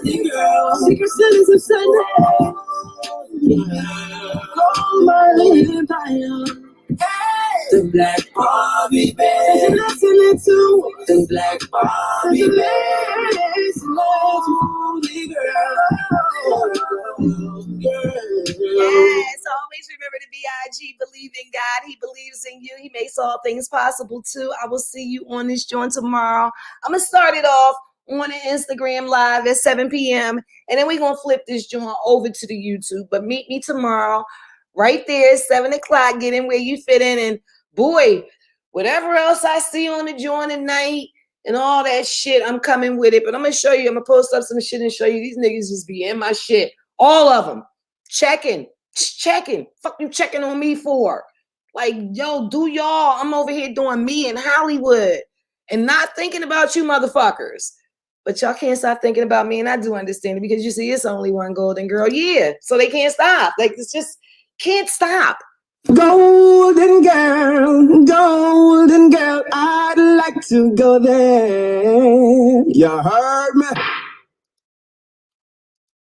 Golden girl, secret cities of Sunday. Gold Marley Empire. The Black Barbie Band. Listening to the Black Barbie Band. Yes, always remember to BIG, believe in God. He believes in you. He makes all things possible too. I will see you on this joint tomorrow. I'm going to start it off on the Instagram live at 7 p.m. And then we're going to flip this joint over to the YouTube. But meet me tomorrow right there, 7 o'clock. Get in where you fit in. And boy, whatever else I see on the joint at night and all that shit, I'm coming with it. But I'm going to show you. I'm going to post up some shit and show you these niggas just be in my shit. All of them. Checking. Fuck you checking on me for? Like, yo, do y'all. I'm over here doing me in Hollywood and not thinking about you motherfuckers. But y'all can't stop thinking about me, and I do understand it because you see, it's only one golden girl. Yeah, so they can't stop. Like, it's just can't stop. Golden girl, I'd like to go there. You heard me?